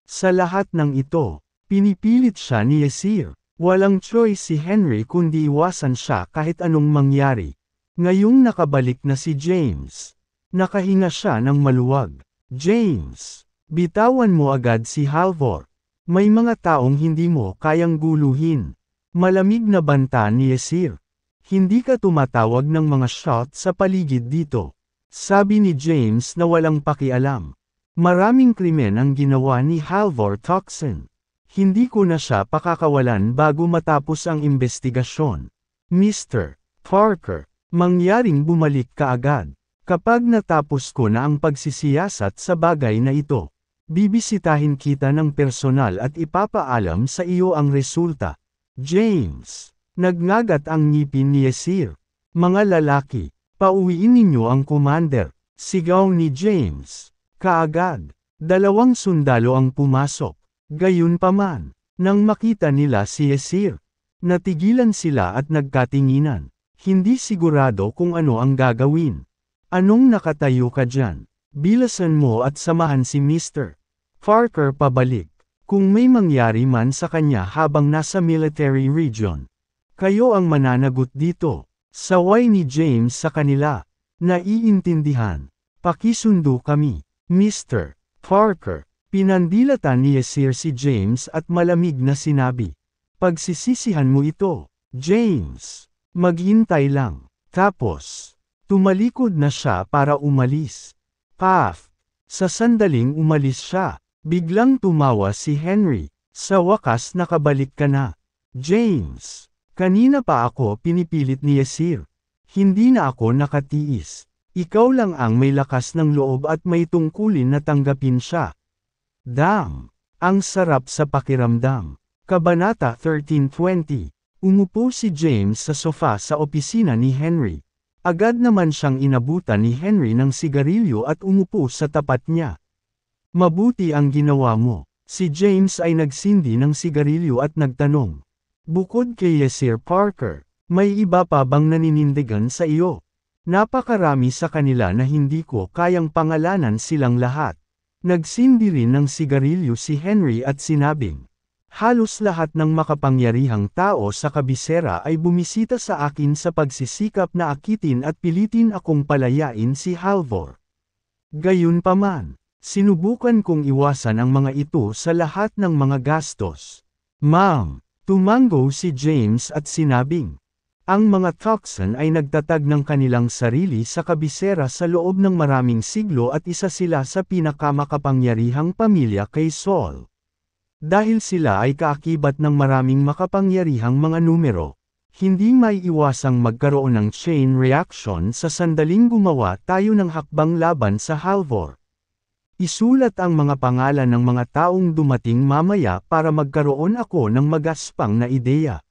Sa lahat ng ito, pinipilit siya ni Yasir. Walang choice si Henry kundi iwasan siya kahit anong mangyari. Ngayong nakabalik na si James. Nakahinga siya ng maluwag. James, bitawan mo agad si Halvor. May mga taong hindi mo kayang guluhin. Malamig na banta ni Yasir. Hindi ka tumatawag ng mga shot sa paligid dito. Sabi ni James na walang pakialam. Maraming krimen ang ginawa ni Halvor Tuxen. Hindi ko na siya pakakawalan bago matapos ang investigasyon. Mr. Parker, mangyaring bumalik ka agad. Kapag natapos ko na ang pagsisiyasat sa bagay na ito, bibisitahin kita ng personal at ipapaalam sa iyo ang resulta. James, nagngagat ang ngipin ni Yasir. Mga lalaki, pauwiin ninyo ang commander. Sigaw ni James. Kaagad, 2 sundalo ang pumasok. Gayunpaman, nang makita nila si Yasir, natigilan sila at nagkatinginan. Hindi sigurado kung ano ang gagawin. Anong nakatayo ka dyan? Bilasan mo at samahan si Mr. Parker pabalik. Kung may mangyari man sa kanya habang nasa military region, kayo ang mananagot dito. Saway ni James sa kanila. Naiintindihan. Pakisundo kami. Mr. Parker, pinandilatan ni Yasir si James at malamig na sinabi. Pagsisisihan mo ito, James. Maghintay lang. Tapos, tumalikod na siya para umalis. Paf! Sa sandaling umalis siya, biglang tumawa si Henry. Sa wakas nakabalik ka na. James, kanina pa ako pinipilit ni Yasir. Hindi na ako nakatiis. Ikaw lang ang may lakas ng loob at may tungkulin na tanggapin siya. Damn! Ang sarap sa pakiramdam. Kabanata 13:20. Umupo si James sa sofa sa opisina ni Henry. Agad naman siyang inabutan ni Henry ng sigarilyo at umupo sa tapat niya. Mabuti ang ginawa mo. Si James ay nagsindi ng sigarilyo at nagtanong. Bukod kay Yasir Parker, may iba pa bang naninindigan sa iyo? Napakarami sa kanila na hindi ko kayang pangalanan silang lahat. Nagsindi rin ng sigarilyo si Henry at sinabing, halos lahat ng makapangyarihang tao sa kabisera ay bumisita sa akin sa pagsisikap na akitin at pilitin akong palayain si Halvor. Gayunpaman, sinubukan kong iwasan ang mga ito sa lahat ng mga gastos. Ma'am, tumango si James at sinabing, ang mga Tuxen ay nagtatag ng kanilang sarili sa kabisera sa loob ng maraming siglo at isa sila sa pinakamakapangyarihang pamilya kay Saul. Dahil sila ay kaakibat ng maraming makapangyarihang mga numero, hindi may iwasang magkaroon ng chain reaction sa sandaling gumawa tayo ng hakbang laban sa Halvor. Isulat ang mga pangalan ng mga taong dumating mamaya para magkaroon ako ng magaspang na ideya.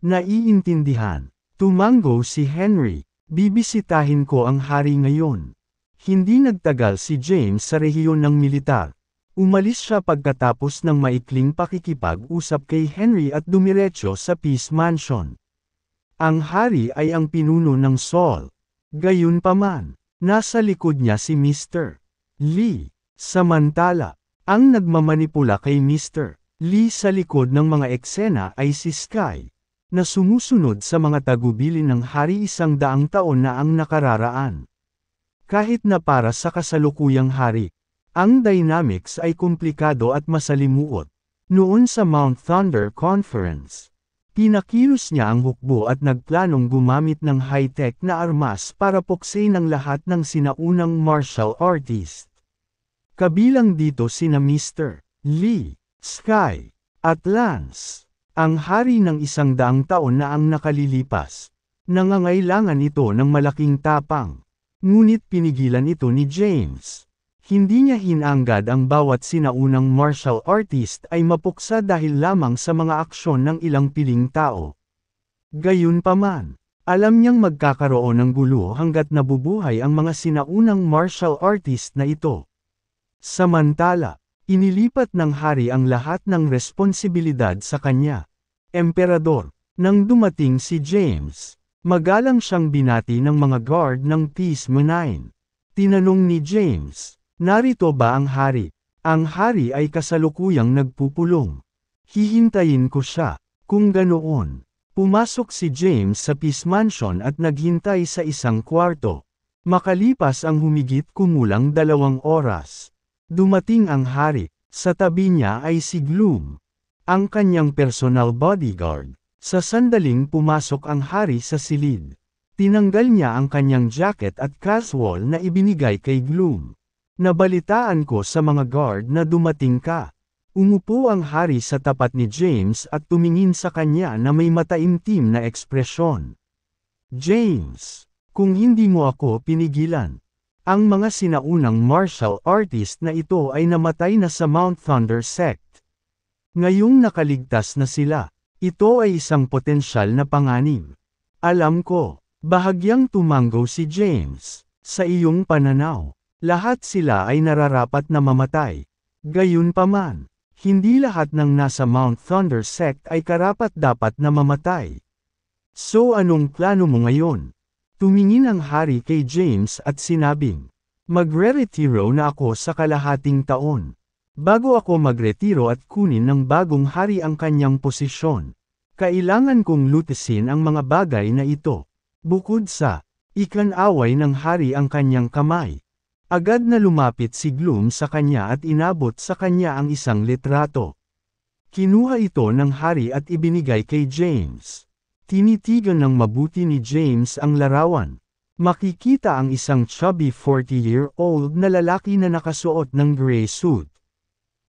Naiintindihan. Tumango si Henry. Bibisitahin ko ang hari ngayon. Hindi nagtagal si James sa rehiyon ng militar. Umalis siya pagkatapos ng maikling pakikipag-usap kay Henry at dumiretso sa Peace Mansion. Ang hari ay ang pinuno ng Saul. Gayunpaman, nasa likod niya si Mr. Lee. Samantala, ang nagmamanipula kay Mr. Lee sa likod ng mga eksena ay si Sky, na sumusunod sa mga tagubilin ng hari 100 taon na ang nakararaan. Kahit na para sa kasalukuyang hari, ang dynamics ay komplikado at masalimuot. Noon sa Mount Thunder Conference, pinakilos niya ang hukbo at nagplanong gumamit ng high-tech na armas para puksain ang lahat ng sinaunang martial artist. Kabilang dito sina Mr. Lee, Sky, at Lance. Ang hari ng 100 taon na ang nakalilipas. Nangangailangan ito ng malaking tapang. Ngunit pinigilan ito ni James. Hindi niya hinanggad ang bawat sinaunang martial artist ay mapuksa dahil lamang sa mga aksyon ng ilang piling tao. Gayunpaman, Alam niyang magkakaroon ng gulo hanggat nabubuhay ang mga sinaunang martial artist na ito. Samantala, inilipat ng hari ang lahat ng responsibilidad sa kanya. Emperador, nang dumating si James, magalang siyang binati ng mga guard ng Peace Mine. Tinanong ni James, narito ba ang hari? Ang hari ay kasalukuyang nagpupulong. Hihintayin ko siya. Kung ganoon, pumasok si James sa Peace Mansion at naghintay sa isang kwarto. Makalipas ang humigit kumulang 2 oras. Dumating ang hari, sa tabi niya ay si Gloom, ang kanyang personal bodyguard. Sa sandaling pumasok ang hari sa silid. Tinanggal niya ang kanyang jacket at casual na ibinigay kay Gloom. Nabalitaan ko sa mga guard na dumating ka. Umupo ang hari sa tapat ni James at tumingin sa kanya na may mataimtim na ekspresyon. James, kung hindi mo ako pinigilan, ang mga sinaunang martial artist na ito ay namatay na sa Mount Thunder Sect. Ngayong nakaligtas na sila, ito ay isang potensyal na panganib. Alam ko, bahagyang tumanggo si James. Sa iyong pananaw, lahat sila ay nararapat na mamatay. Gayunpaman, hindi lahat ng nasa Mount Thunder Sect ay karapat-dapat na mamatay. So anong plano mo ngayon? Tumingin ang hari kay James at sinabing, magre-retiro na ako sa kalahating taon. Bago ako magretiro at kunin ng bagong hari ang kanyang posisyon, kailangan kong lutisin ang mga bagay na ito. Bukod sa, ikanaway ng hari ang kanyang kamay. Agad na lumapit si Gloom sa kanya at inabot sa kanya ang isang litrato. Kinuha ito ng hari at ibinigay kay James. Tinitigan ng mabuti ni James ang larawan. Makikita ang isang chubby 40-year-old na lalaki na nakasuot ng gray suit.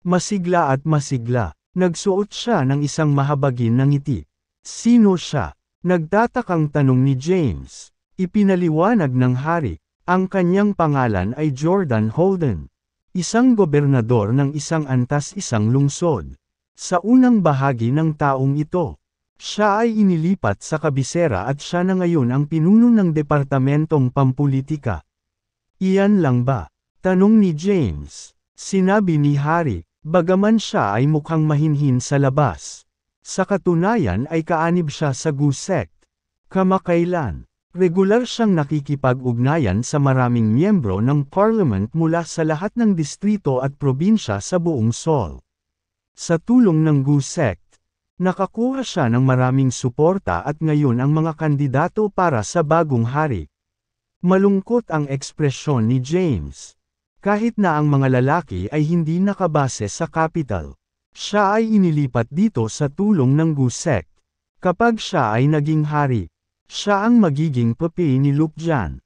Masigla at masigla, nagsuot siya ng isang mahabagin na ngiti. Sino siya? Nagtatakang tanong ni James. Ipinaliwanag ng hari. Ang kanyang pangalan ay Jordan Holden. Isang gobernador ng isang antas-isang lungsod. Sa unang bahagi ng taong ito, siya ay inilipat sa kabisera at siya na ngayon ang pinuno ng Departamentong Pampulitika. Iyan lang ba? Tanong ni James. Sinabi ni Harry, bagaman siya ay mukhang mahinhin sa labas. Sa katunayan ay kaanib siya sa Gu Sect. Kamakailan, regular siyang nakikipag-ugnayan sa maraming miyembro ng parliament mula sa lahat ng distrito at probinsya sa buong Seoul. Sa tulong ng Gu Sect, nakakuha siya ng maraming suporta at ngayon ang mga kandidato para sa bagong hari. Malungkot ang ekspresyon ni James. Kahit na ang mga lalaki ay hindi nakabase sa capital, siya ay inilipat dito sa tulong ng Gu Sect. Kapag siya ay naging hari, siya ang magiging papi ni Lukjan.